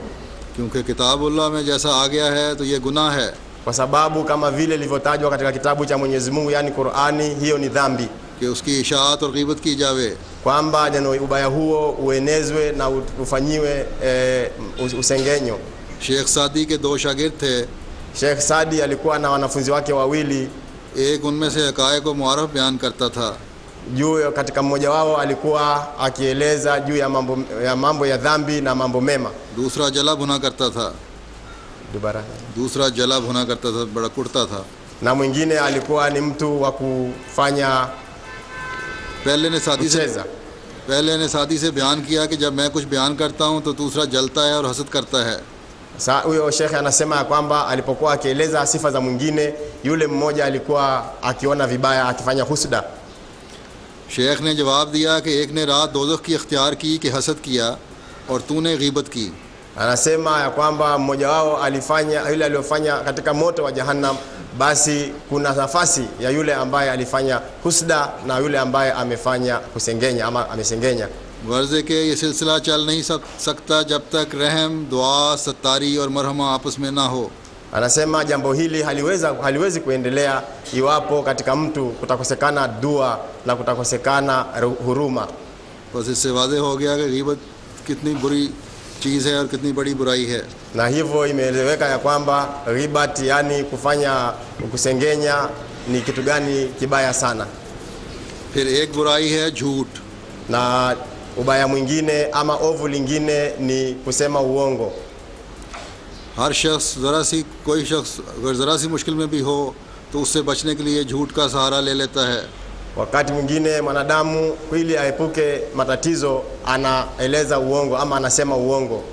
क्योंकि किताबुल्लाह में जैसा आ गया है तो ये गुनाह है. kwa sababu kama vile ilivyotajwa katika kitabu cha Mwenyezi Mungu, yani Qur'ani, hiyo ni dhambi, कि उसकी इशाअत और ग़ीबत की जावे. kwamba neno ubaya huo uenezwe na ufanyiwe usengenyo. Sheikh सादी के 2 शागिर्द थे. Sheikh Sadi alikuwa na wanafunzi wake wawili. एक उनमें से हक़ाइक़ को मुआरफ़ बयान करता था. Juu katika mmoja wao alikuwa akieleza juu ya mambo ya dhambi na mambo mema. दूसरा जला भुना करता था. दूसरा जला भुना करता था, बड़ा कुड़ता था. Na mwingine alikuwa ni mtu wa kufanya पहले ने सादी से बयान किया कि जब मैं कुछ बयान करता हूँ तो दूसरा जलता है और हसद करता है. Huyo shekhe anasema ya kwamba alipokuwa akieleza sifa za mwingine, yule mmoja alikuwa akiona vibaya, akifanya husda. Sheikh ने जवाब दिया कि एक ने रात दोज़ख की इख्तियार की कि हसद किया और तूने ग़ीबत की. Anasema ya kwamba mmoja wao alifanya, yule aliyofanya katika moto wa Jahannam, basi kuna nafasi ya yule ambaye alifanya husda na yule ambaye amefanya kusengenya ama amesengenya. Girls के ये सिलसिला चल नहीं सकता जब तक रहम, दुआ, सत्तारी और मरहमा आपस में ना हो. Anasema jambo hili haliwezi kuendelea iwapo katika mtu kutakosekana dua na kutakosekana huruma. बस इससे वाज़ेह हो गया कि ग़ीबत कितनी बुरी चीज़ है और कितनी बड़ी बुराई है. Na hivyo imeeleweka ya kwamba ghibat, yani kufanya kusengenya, ni kitu gani kibaya sana. फिर एक बुराई है झूठ. Na ubaya mwingine ama ovu lingine ni kusema uongo. हर शख्स कोई शख्स अगर ज़रा सी मुश्किल में भी हो तो उससे बचने के लिए झूठ का सहारा ले लेता है. Wakati mwingine mwanadamu ili aepuke matatizo anaeleza uongo ama anasema uongo.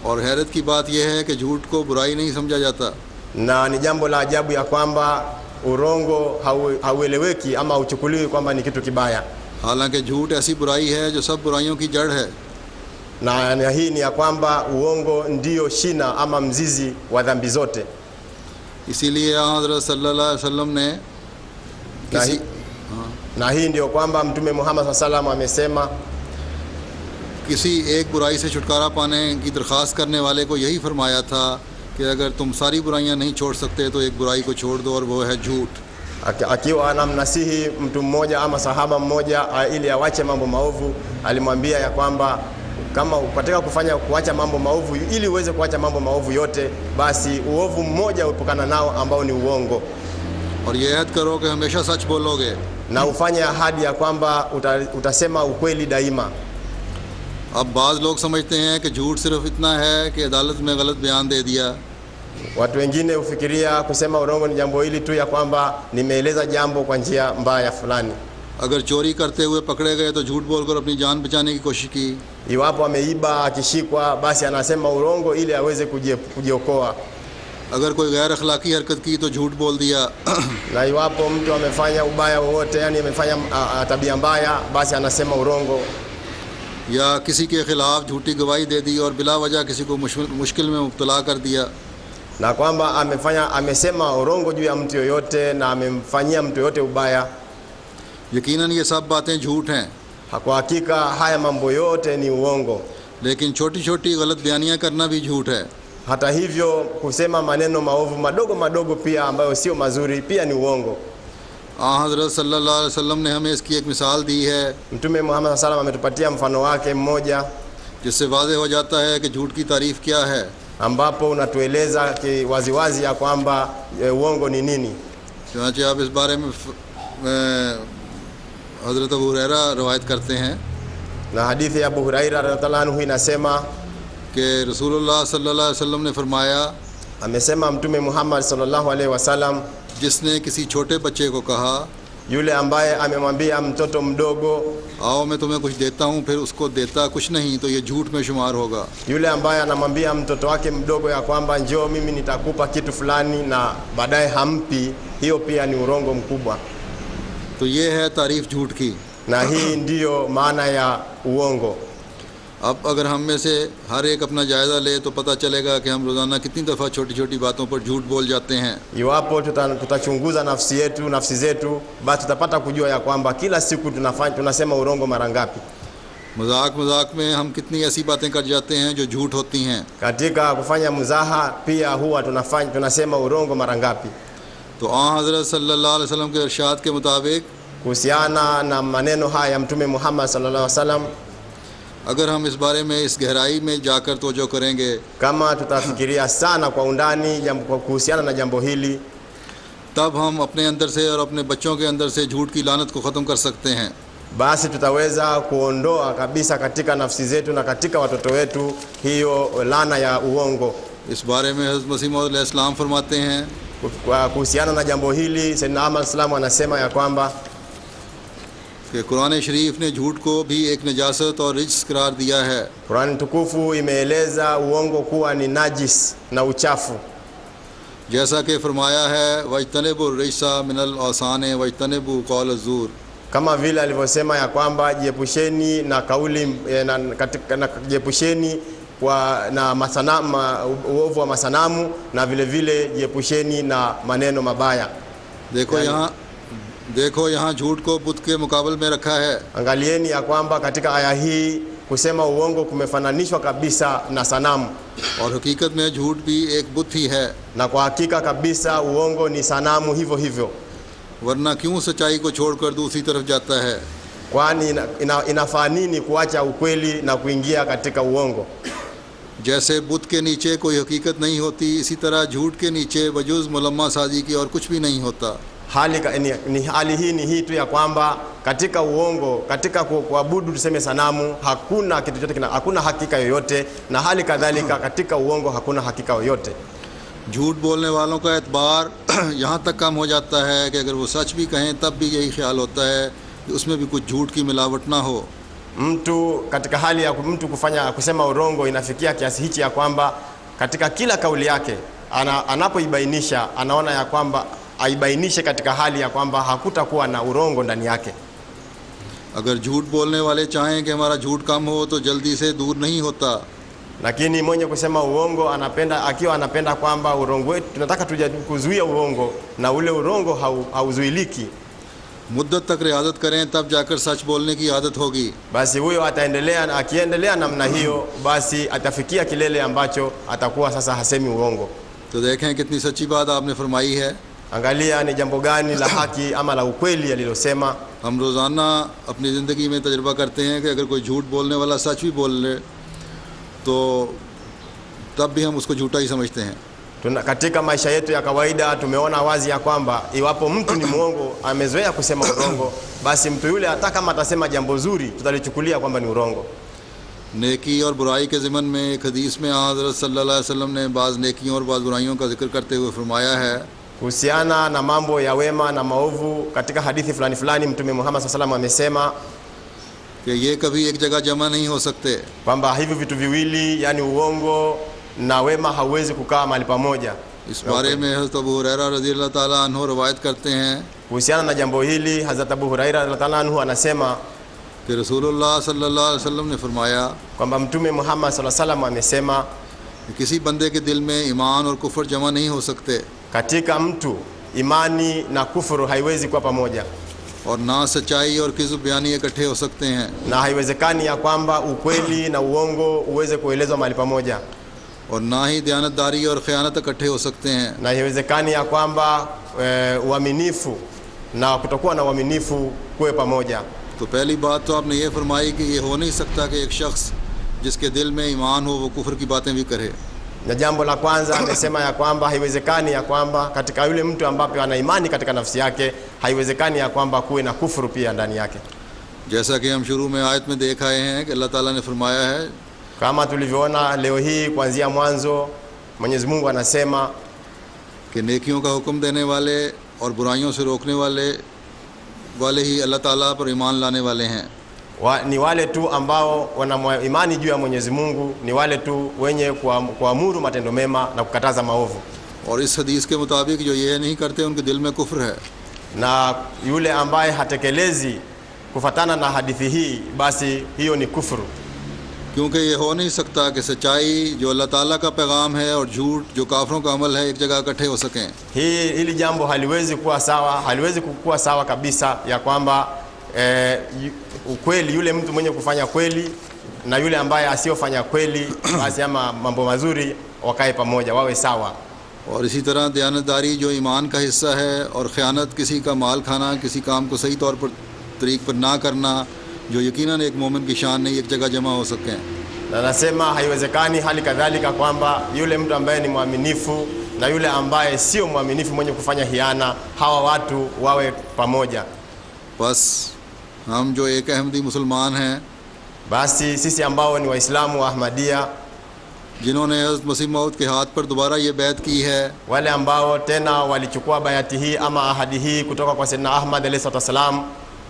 और हैरत की बात यह है कि झूठ को बुराई नहीं समझा जाता. Na ni jambo la ajabu ya kwamba urongo haueleweki ama hauchukuliwi kwamba ni kitu kibaya. हालांकि झूठ ऐसी बुराई है जो सब बुराइयों की जड़ है. Na hii ni ya kwamba uongo ndio shina ama mzizi wa dhambi zote. इसीलिए हज़रत सल्लल्लाहु अलैहि वसल्लम ने na hii ndio kwamba Mtume Muhammad sallallahu alaihi wasallam amesema, किसी एक बुराई से छुटकारा पाने की दरख्वास्त करने वाले को यही फरमाया था कि अगर तुम सारी बुराइयां नहीं छोड़ सकते तो एक बुराई को छोड़ दो और वो है झूठ. Akiwa anamnasihi mtu mmoja ama sahaba mmoja ili awache mambo maovu, alimwambia ya kwamba kama ukataka kuacha mambo maovu, ili uweze kuacha mambo maovu yote, basi uovu mmoja upokana nao ambao ni uongo. और ये ऐद करो कि हमेशा सच बोलोगे. Na ufanye ahadi ya kwamba utasema ukweli daima. अब बाज़ लोग समझते हैं कि झूठ सिर्फ इतना है कि अदालत में गलत बयान दे दिया. Watu wengine ufikiria kusema urongo ni jambo hili tu ya kwamba nimeeleza jambo kwa njia mbaya fulani. अगर चोरी करते हुए पकड़े गए तो झूठ बोलकर अपनी जान बचाने की कोशिश की. Iwapo ameiba akishikwa, basi anasema urongo ili aweze kujiokoa. अगर कोई गैर अखलाकी हरकत की तो झूठ बोल दिया. Na iwapo mtu amefanya ubaya wowote, yani amefanya tabia mbaya, basi anasema urongo. या किसी के खिलाफ झूठी गवाही दे दी और बिला वजह किसी को मुश्किल में मुब्तला कर दिया. Na kwamba amesema urongo juu ya mtu yoyote na amemfanyia mtu yoyote ubaya. यकीनन ये सब बातें झूठ हैं. Kwa hakika haya mambo yote ni uongo. लेकिन छोटी छोटी गलत बयानियाँ करना भी झूठ है. Hata hivyo kusema maneno maovu madogo madogo pia ambayo sio mazuri pia ni uongo. हज़रत सल्लल्लाहु अलैहि वसल्लम ने हमें इसकी एक मिसाल दी है Mtume Muhammad sallallahu alaihi wasallam ametupatia mfano wake mmoja, जिससे वाज़ेह हो जाता है कि झूठ की तारीफ़ क्या है. ambapo unatueleza waziwazi ya kwamba uongo ni nini. चुनांचे आप इस बारे में हज़रत अबू हुरैरा रवायत करते हैं. Na hadithi ya Abu Huraira radhiallahu anhu inasema कि रसूलुल्लाह सल्लल्लाहु अलैहि वसल्लम ने फरमाया, amesema Mtume Muhammad sallallahu alaihi wasallam, जिसने किसी छोटे बच्चे को कहा, yule ambaye amemwambia mtoto mdogo, आओ मैं तुम्हें कुछ देता हूँ, फिर उसको देता कुछ नहीं, तो ये झूठ में शुमार होगा. yule ambaye anamwambia mtoto wake mdogo ya kwamba njoo mimi nitakupa kitu fulani na baadaye hampi, hiyo pia ni urongo mkubwa. तो ये है तारीफ़ झूठ की. Na hii ndiyo maana ya uongo. अब अगर हम में से हर एक अपना जायज़ा ले तो पता चलेगा कि हम रोज़ाना कितनी दफ़ा छोटी छोटी बातों पर झूठ बोल जाते हैं. Iwapo tutachunguza nafsi zetu, basi tutapata kujua ya kwamba kila siku tunasema urongo mara ngapi. मजाक में हम कितनी ऐसी बातें कर जाते हैं जो झूठ होती हैं. Katika kufanya mzaha pia huwa tunasema urongo mara ngapi. तो हज़रत सल्लल्लाहु अलैहि वसल्लम के इरशाद के मुताबिक kuhusiana na maneno haya ya Mtume Muhammad sallallahu alaihi wasallam, अगर हम इस बारे में इस गहराई में जाकर तवज्जो करेंगे, kama tutafikiria sana kwa undani kuhusiana na jambo hili, तब हम अपने अंदर से और अपने बच्चों के अंदर से झूठ की लानत को ख़त्म कर सकते हैं. basi tutaweza kuondoa kabisa katika nafsi zetu na katika watoto wetu hiyo laana ya uongo. इस बारे में हज़रत मसीह मौद अलैहिस्सलाम फरमाते हैं, kuhusiana na jambo hili Sayyidina Ahmad sallam anasema ya kwamba कि कुरान शरीफ ने झूठ को भी एक नजासत और रिज्स करार दिया है. Qur'an tukufu imeeleza uongo kuwa ni najis na uchafu, जैसा कि फरमाया है, वजतनिबुर रिज्सा मिनल औसाने वजतनिबु कौल ज़ूर. kama vile alivyosema ya kwamba jiepusheni na kauli jiepusheni na masanamu, uovu wa masanamu, na vile vile jiepusheni na maneno mabaya. देखो यहाँ झूठ को बुत के मुकाबले में रखा है. Angalieni ya kwamba katika aya hii kusema uongo kumefananishwa kabisa na sanamu. और हकीकत में झूठ भी एक बुत ही है. Na kwa hakika kabisa uongo ni sanamu hivyo hivyo. वरना क्यों सच्चाई को छोड़कर दूसरी तरफ जाता है? Kwani inafaa nini kuacha ukweli na kuingia katika uongo? जैसे बुत के नीचे कोई हकीकत नहीं होती, इसी तरह झूठ के नीचे बजुज़ मुलम्मा साजी की और कुछ भी नहीं होता. Hali hii ni hii tu ya kwamba katika uongo, katika kuabudu tuseme sanamu, hakuna kitu chochote, hakuna hakika yoyote, na hali kadhalika katika uongo hakuna hakika yoyote. झूठ बोलने वालों का एतबार यहाँ तक कम हो जाता है कि अगर वो सच भी कहें तब भी यही ख्याल होता है कि उसमें भी कुछ झूठ की मिलावट ना हो. Mtu katika hali ya mtu kusema urongo inafikia kiasi hichi ya kwamba katika kila kauli yake anapoibainisha anaona ya kwamba aibainishe katika hali ya kwamba hakutakuwa na urongo ndani yake. अगर झूठ बोलने वाले चाहें कि हमारा झूठ कम हो तो जल्दी से दूर नहीं होता. Lakini mwenye kusema uongo akiwa anapenda kwamba urongo wetu tunataka kuzuia uongo na ule urongo hauzuiliki, मुद्दत तक रियादत करें तब जाकर सच बोलने की आदत होगी. Basi huyo akiendelea namna hiyo, basi atafikia kilele ambacho atakuwa sasa hasemi uongo. तो देखें कितनी सच्ची बात आपने फरमाई है. Angalia ni jambo gani la haki ama la ukweli alilosema. हम रोज़ाना अपनी ज़िंदगी में तजुर्बा करते हैं कि अगर कोई झूठ बोलने वाला सच भी बोल ले तो तब भी हम उसको झूठा ही समझते हैं. Katika maisha yetu ya kawaida tumeona wazi ya kwamba iwapo mtu ni muongo, amezoea kusema urongo, basi mtu yule hata kama atasema jambo zuri tutalichukulia kwamba ni urongo. नेकी और बुराई के ज़िमन में एक हदीस में हज़रत सल्लल्लाहु अलैहि वसल्लम ने बाज़ नेकियों और बाज़ बुराइयों का जिक्र करते हुए फरमाया है. Kuhusiana na mambo ya wema na maovu, katika hadithi fulani Mtume Muhammad sallallahu alaihi wasallam amesema कि ये कभी एक जगह जमा नहीं हो सकते. kwamba hivi vitu viwili, yani uongo na wema, hauwezi kukaa mahali pamoja. इस बारे में हज़रत अबू हुरैरा रज़ियल्लाहु ताला अन्हु रवायत करते हैं. Kuhusiana na jambo hili Hazrat Abu Huraira radhiallahu ta'ala anhu anasema कि रसूलुल्लाह सल्लल्लाहु अलैहि वसल्लम ने फरमाया kwamba Mtume Muhammad sallallahu alaihi wasallam amesema किसी बंदे के दिल में ईमान और कुफ्र जमा नहीं हो सकते. katika mtu imani na kufuru haiwezi kuwa pamoja, और ना सच्चाई और किज़्ब बयानी इकट्ठे हो सकते हैं. na haiwezekani ya kwamba ukweli na uongo uweze kuelezwa mahali pamoja, और ना ही दयानतदारी और ख़यानत इकट्ठे हो सकते हैं. na haiwezekani ya kwamba uaminifu na kutokuwa na uaminifu kuwe pamoja. तो पहली बात तो आपने ये फरमाई कि ये हो नहीं सकता कि एक शख्स जिसके दिल में ईमान हो वो कुफ्र की बातें भी करे. Na jambo la kwanza amesema ya kwamba haiwezekani ya kwamba katika yule mtu ambaye ana imani katika nafsi yake, haiwezekani ya kwamba kuwe na kufuru pia ndani yake. जैसा कि हम शुरू में आयत में देख आए हैं कि अल्लाह ताला ने फरमाया है Kama tulivyoona leo hii kuanzia mwanzo, Mwenyezi Mungu anasema कि नेकियों का हुक्म देने वाले और बुराइयों से रोकने वाले ही अल्लाह ताला पर ईमान लाने वाले हैं. ni wale tu ambao wana imani juu ya Mwenyezi Mungu, ni wale tu wenye kuamuru matendo mema na kukataza maovu. और इस हदीस के मुताबिक जो ये नहीं करते उनके दिल में कुफ्र है. Na yule ambaye hatekelezi kufatana na hadithi hii, basi hiyo ni kufuru. क्योंकि ये हो नहीं सकता कि सच्चाई जो अल्लाह ताला का पैगाम है और झूठ जो काफरों का अमल है एक जगह इकट्ठे हो सकें. Hili jambo haliwezi kuwa sawa kabisa ya kwamba ukweli, yule mtu mwenye kufanya kweli na yule ambaye asiyofanya kweli, basi ama mambo mazuri wakae pamoja, wawe sawa. और इसी तरह दयानतदारी जो ईमान का हिस्सा है और ख़यानत किसी का माल खाना, किसी काम को सही तौर पर तरीक़ पर ना करना, जो यकीनन एक मोमिन की शान नहीं एक जगह जमा हो सकें. Na nasema haiwezekani hali kadhalika kwamba yule mtu ambaye ni mwaminifu na yule ambaye sio mwaminifu mwenye kufanya hiana, hawa watu wawe pamoja. बस हम जो एक अहमदी मुसलमान हैं, Basi sisi ambao ni Waislamu wa Ahmadiyya, जिन्होंने हज़रत मसीह मौद के हाथ पर दोबारा ये बैत की है, wale ambao tena walichukua bayati hii ama ahadi hii kutoka kwa Sayyidina Ahmad alayhi wasallam,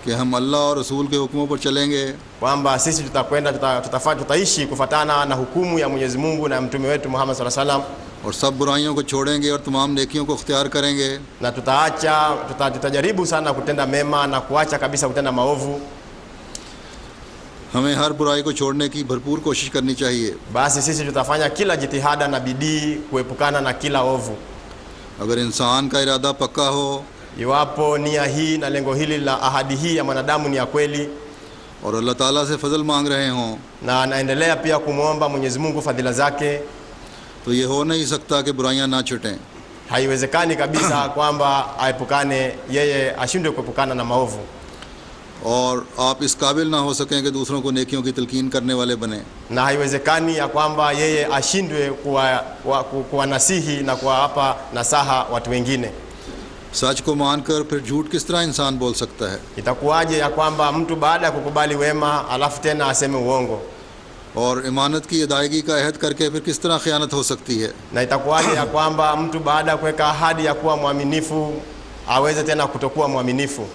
कि हम अल्लाह और रसूल के हुक्मों पर चलेंगे, kwamba sisi tutaishi kufatana na hukumu ya Mwenyezi Mungu na mtume wetu Muhammad sallallahu alaihi wasallam, और सब बुराइयों को छोड़ेंगे और तमाम नेकियों को अख्तियार करेंगे. na tutajaribu sana kutenda mema na kuacha kabisa kutenda maovu. हमें हर बुराई को छोड़ने की भरपूर कोशिश करनी चाहिए। basi sisi tutafanya kila jitihada na bidii kuepukana na kila ovu. अगर इंसान का इरादा पक्का हो Iwapo nia hii na lengo hili la ahadi hii ya mwanadamu ni ya kweli, और अल्लाह ताला से फजल मांग रहे हों, na anaendelea pia kumwomba Mwenyezi Mungu fadhila zake, तो ये हो नहीं सकता कि बुराइयां ना छुटें। haiwezekani kabisa kwamba aepukane, yeye ashindwe kuepukana na maovu, और आप इस काबिल ना हो सकें कि दूसरों को नेकियों की तलकीन करने वाले बने। na haiwezekani ya kwamba yeye ashindwe kuwanasihi na kuwapa nasaha watu wengine. सच को मानकर फिर झूठ किस तरह इंसान बोल सकता है? Itakuwaje ya kwamba mtu baada ya kukubali wema alafu tena aseme uongo? और इमानत की अदायगी का अहद करके फिर किस तरह ख़यानत हो सकती है? Na itakuwaje ya kwamba mtu baada ya kuweka ahadi ya kuwa mwaminifu aweze tena kutokuwa mwaminifu?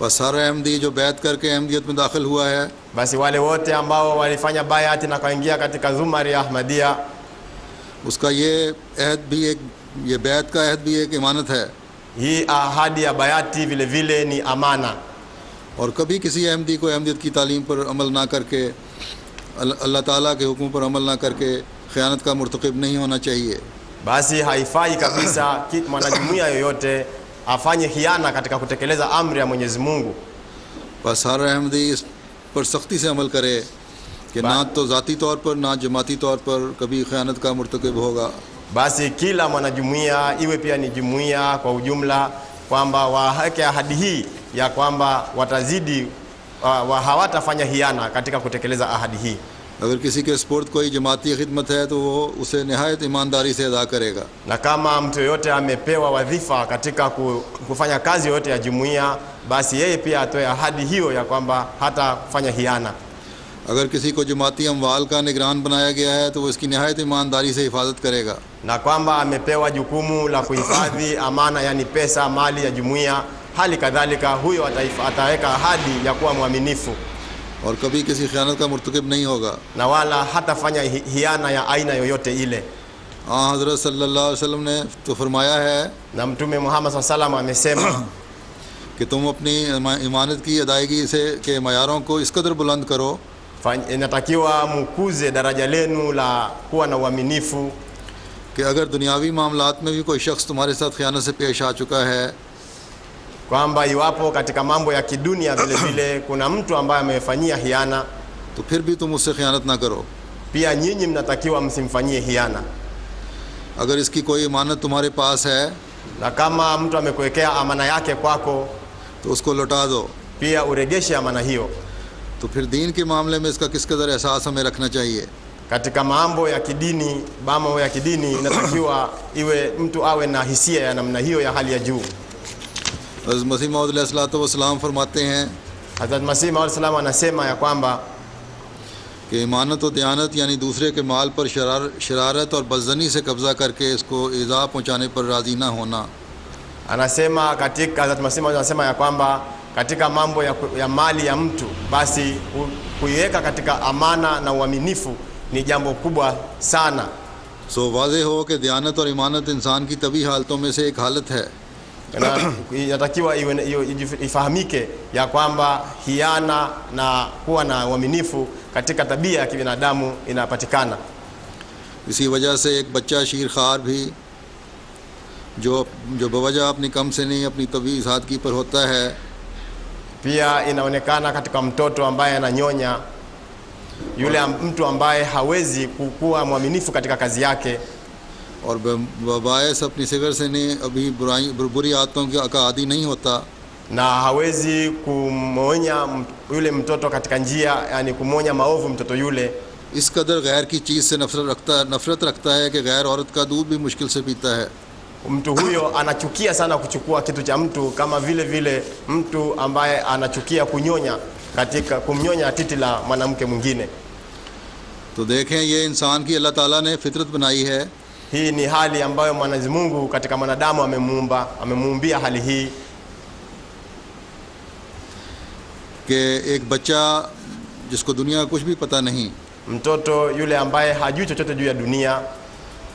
बस हर अहमदी जो बैत करके अहमदियत में दाखिल हुआ है, Basi wale wote ambao walifanya bayati na kaingia katika zumari ya Ahmadiyya, उसका ये अहद भी एक, ये बैत का अहद भी एक इमानत है। hii ahadi ya bayati vile vile ni amana. और कभी किसी अहमदी को अहमदियत की तालीम पर अमल ना करके, अल्लाह ताला के हुक्म पर अमल ना करके ख़यानत का मुर्तकिब नहीं होना चाहिए। Basi haifai kabisa mwanajumuiya yoyote afanye khiana katika kutekeleza amri ya Mwenyezi Mungu. बस हर अहमदी इस पर सख्ती से अमल करे कि ना तो ज़ाती तौर पर ना जमाती तौर पर कभी ख़यानत का मुर्तकिब होगा। Basi kila mwanajumuiya, iwe pia ni jumuiya kwa ujumla, kwamba waweke ahadi hii ya kwamba watazidi hawatafanya hiana katika kutekeleza ahadi hii. अगर किसी के स्पुर्द कोई जमाती खिदमत है तो वो उसे नहायत ईमानदारी से अदा करेगा। Na kama mtu yoyote amepewa wadhifa katika kufanya kazi yoyote ya jumuiya, basi yeye pia atoe ahadi hiyo ya kwamba hata kufanya hiana. अगर किसी को जमाती अमवाल का निगरान बनाया गया है तो वो इसकी नहायत ईमानदारी से हिफाजत करेगा। Na kwamba amepewa jukumu la kuhifadhi amana, yani pesa, mali ya jumuiya, hali kadhalika huyo ataweka ahadi ya kuwa mwaminifu और कभी किसी ख़यानत का मुर्तकिब नहीं होगा। na wala hatafanya hiana ya aina yoyote ile. हज़रत सल्लल्लाहु अलैहि वसल्लम ने तो फरमाया है Na Mtume Muhammad sallallahu alaihi wasallam amesema कि तुम अपनी इमानत की अदायगी से के मयारों को इस कदर बुलंद करो inatakiwa mukuze daraja lenu la kuwa na uaminifu, कि अगर दुनियावी मामलात में भी कोई शख्स तुम्हारे साथ ख़यानत से पेश आ चुका है kwamba iwapo katika mambo ya kidunia vile vile kuna mtu ambaye amefanyia hiana, तो फिर भी तुम उससे ख़यानत ना करो। pia nyinyi mnatakiwa msimfanyie hiana. अगर इसकी कोई इमानत तुम्हारे पास है Na kama mtu amekuwekea amana yake kwako, तो उसको लौटा दो। pia uregeshe amana hiyo. तो फिर दीन के मामले में इसका किस कदर एहसास हमें रखना चाहिए। Katika mambo ya kidini, mambo ya kidini inatakiwa iwe mtu awe na hisia ya namna hiyo ya hali ya juu. हज़रत मसीह मौद अलैहिस्सलाम फरमाते हैं Hazrat Masih Maud salam anasema ya kwamba कि इमानत और दयानत यानी दूसरे के माल पर शरारत और बदज़नी से कब्ज़ा करके इसको ईज़ा पहुँचाने पर राज़ी ना होना। anasema katika Hazrat Masih Maud anasema ya kwamba katika mambo ya mali ya mtu, basi kuiweka katika amana na uaminifu ni jambo kubwa sana. सो वाज़े हो कि दयानत और ईमानत इंसान की तभी हालतों में से एक हालत है। Na inatakiwa ifahamike ya kwamba hiana na kuwa na uaminifu katika tabia ya kibinadamu inapatikana. इसी वजह से एक बच्चा शीर खार भी जो बवजह अपनी कम से नहीं अपनी तभी सादगी पर होता है, Pia inaonekana katika mtoto ambaye ananyonya, yule mtu ambaye hawezi kuwa mwaminifu katika kazi yake, और बायस अपनी सिगर से नहीं अभी बुरी आदतों का आदी नहीं होता, na hawezi kumwonya yule mtoto katika njia, yani kumwonya maovu mtoto yule. इस कदर गैर की चीज़ से नफरत रखता है कि गैर औरत का दूध भी मुश्किल से पीता है। Mtu huyo anachukia sana kuchukua kitu cha mtu, kama vile vile mtu ambaye anachukia kunyonya katika kumnyonya titi la mwanamke mwingine. तो देखें ये इंसान की अल्लाह ताला ने फितरत बनाई है। Hii ni hali ambayo Mwenyezi Mungu katika mwanadamu amemuumbia hali hii, कि एक बच्चा जिसको दुनिया का कुछ भी पता नहीं, mtoto yule ambaye hajui chochote juu ya dunia,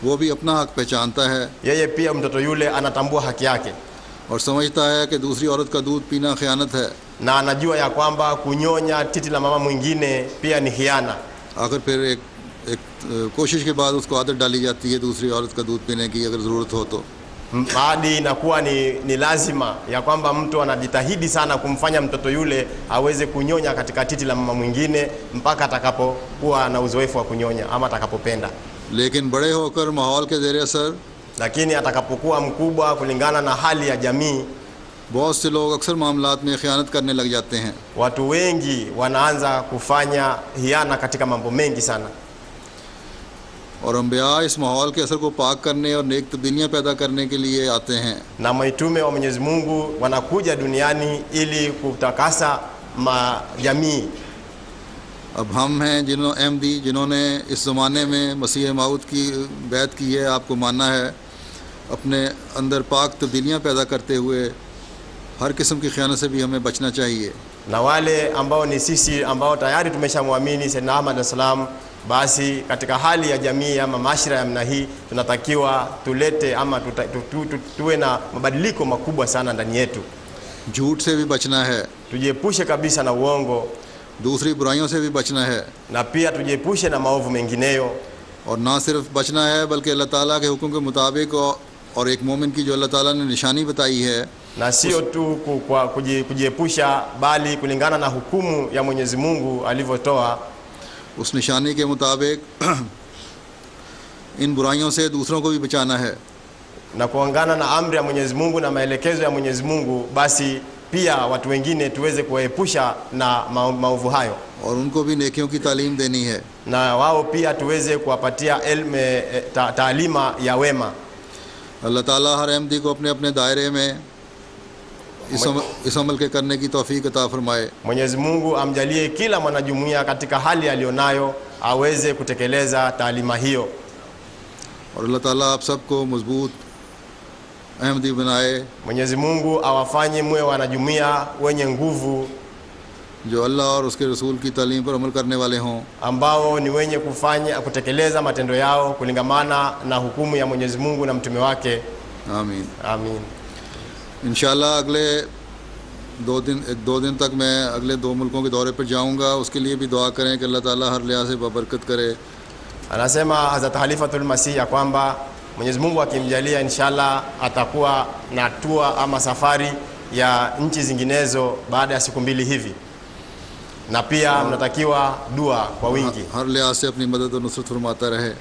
वो भी अपना हक पहचानता है yeye pia mtoto yule anatambua haki yake और समझता है कि दूसरी औरत का दूध पीना ख़यानत है। na anajua ya kwamba kunyonya titi la mama mwingine pia ni hiana. आखिर फिर एक कोशिश के बाद उसको आदत डाली जाती है दूसरी औरत का दूध पीने की अगर ज़रूरत हो तो. Baadi inakuwa ni lazima ya kwamba mtu anajitahidi sana kumfanya mtoto yule aweze kunyonya katika titi la mama mwingine mpaka atakapokuwa na uzoefu wa kunyonya ama atakapopenda. लेकिन बड़े होकर माहौल के ज़ेर असर, Lakini atakapokuwa mkubwa kulingana na hali ya jamii, बहुत से लोग अक्सर मामलात में ख़यानत करने लग जाते हैं. watu wengi wanaanza kufanya hiana katika mambo mengi sana. और अम्बिया इस माहौल के असर को पाक करने और नेक तब्दीलियाँ पैदा करने के लिए आते हैं. Na maitume wa Mwenyezi Mungu wanakuja duniani ili kutakasa jamii. अब हम हैं जिन्होंने इस ज़माने में मसीह मौद की बैत की है. आपको मानना है अपने अंदर पाक तब्दीलियाँ पैदा करते हुए हर किस्म की ख़यानत से भी हमें बचना चाहिए. Na wale ambao ni sisi ambao tayari tumeshamwamini Sayyidina Ahmad as-Salam, basi katika hali ya jamii ama mashira ya namna hii tunatakiwa tulete ama tuwe na mabadiliko makubwa sana ndani yetu. झूठ से भी बचना है, Tujiepushe kabisa na uongo, दूसरी बुराइयों से भी बचना है. na pia tujiepushe na maovu mengineyo. और ना सिर्फ बचना है बल्कि अल्लाह ताला के हुक्म के मुताबिक और एक मोमिन की जो अल्लाह ताला ने निशानी बताई है, Na sio tu kwa kujiepusha, bali kulingana na hukumu ya Mwenyezi Mungu alivyotoa, उस निशानी के मुताबिक इन बुराइयों से दूसरों को भी बचाना है. na kuungana na amri ya Mwenyezi Mungu na maelekezo ya Mwenyezi Mungu, basi pia watu wengine tuweze kuwaepusha na maovu hayo, और उनको भी नेकियों की तालीम देनी है. na wao pia tuweze kuwapatia taalima ya wema. अल्लाह ताला हर अहमदी को अपने अपने दायरे में इस अमल के करने की तौफीक अता फरमाए. Mwenyezi Mungu amjalie kila mwanajumuiya katika hali aliyonayo aweze kutekeleza taalima hiyo. और अल्लाह ताला आप सबको मजबूत अहमदी बनाए, Mwenyezi Mungu awafanye muwe wanajumuiya wenye nguvu, जो अल्लाह और उसके रसूल की तालीम पर अमल करने वाले हों. ambao ni wenye kutekeleza matendo yao kulingamana na hukumu ya Mwenyezi Mungu na mtume wake. आमीन. Amin. इंशाल्लाह अगले 2 दिन तक मैं अगले 2 मुल्कों के दौरे पर जाऊंगा. उसके लिए भी दुआ करें कि अल्लाह ताला हर लिहाज से बबरकत करे. Anasema Hazrat Khalifatul Masih ya kwamba Mwenyezi Mungu akimjalia inshallah atakuwa na tour ama safari ya nchi zinginezo baada ya siku 2 hivi, na pia mnatakiwa dua kwa wingi हर लिहाज से अपनी मदद और नुसरत फरमाता रहे.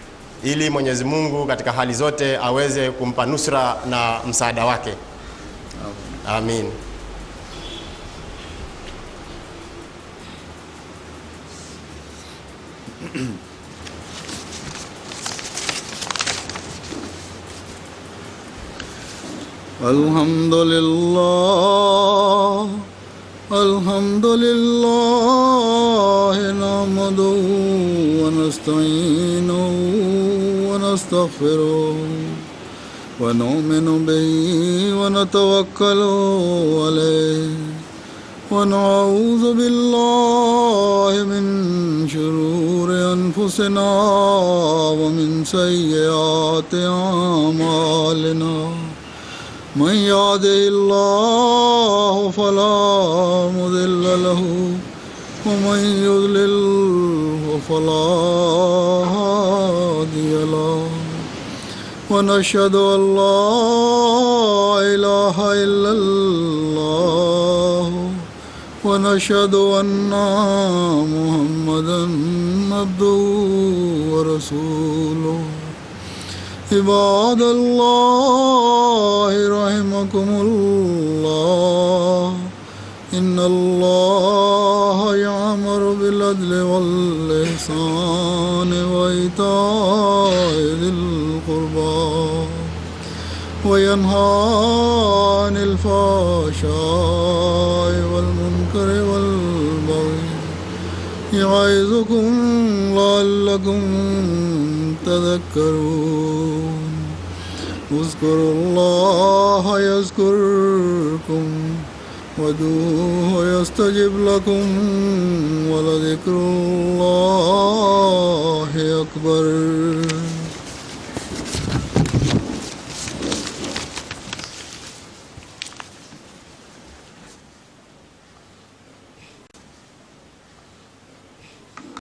ili Mwenyezi Mungu katika hali zote aweze kumpa nusra na msaada wake. Amin. Alhamdulillah nahmaduhu wa nasta'inuhu wa nastaghfiruh wa nu'minu bihi wa natawakkalu alayhi wa na'udhu billahi min shururi anfusina wa min sayyiati a'malina. من يهده الله فلا مضل له ومن يضلل فلا هادي له ونشهد أن لا إله إلا الله ونشهد أن محمدا عبده ورسوله. عباد الله رحمكم الله إن الله يأمر بالعدل والإحسان وإيتاء ذي القربى وينهى عن الفحشاء والمنكر والبغي يعظكم لعلكم تذكرون. اذكروا الله يذكركم وادعوه يستجب لكم ولذكر الله أكبر.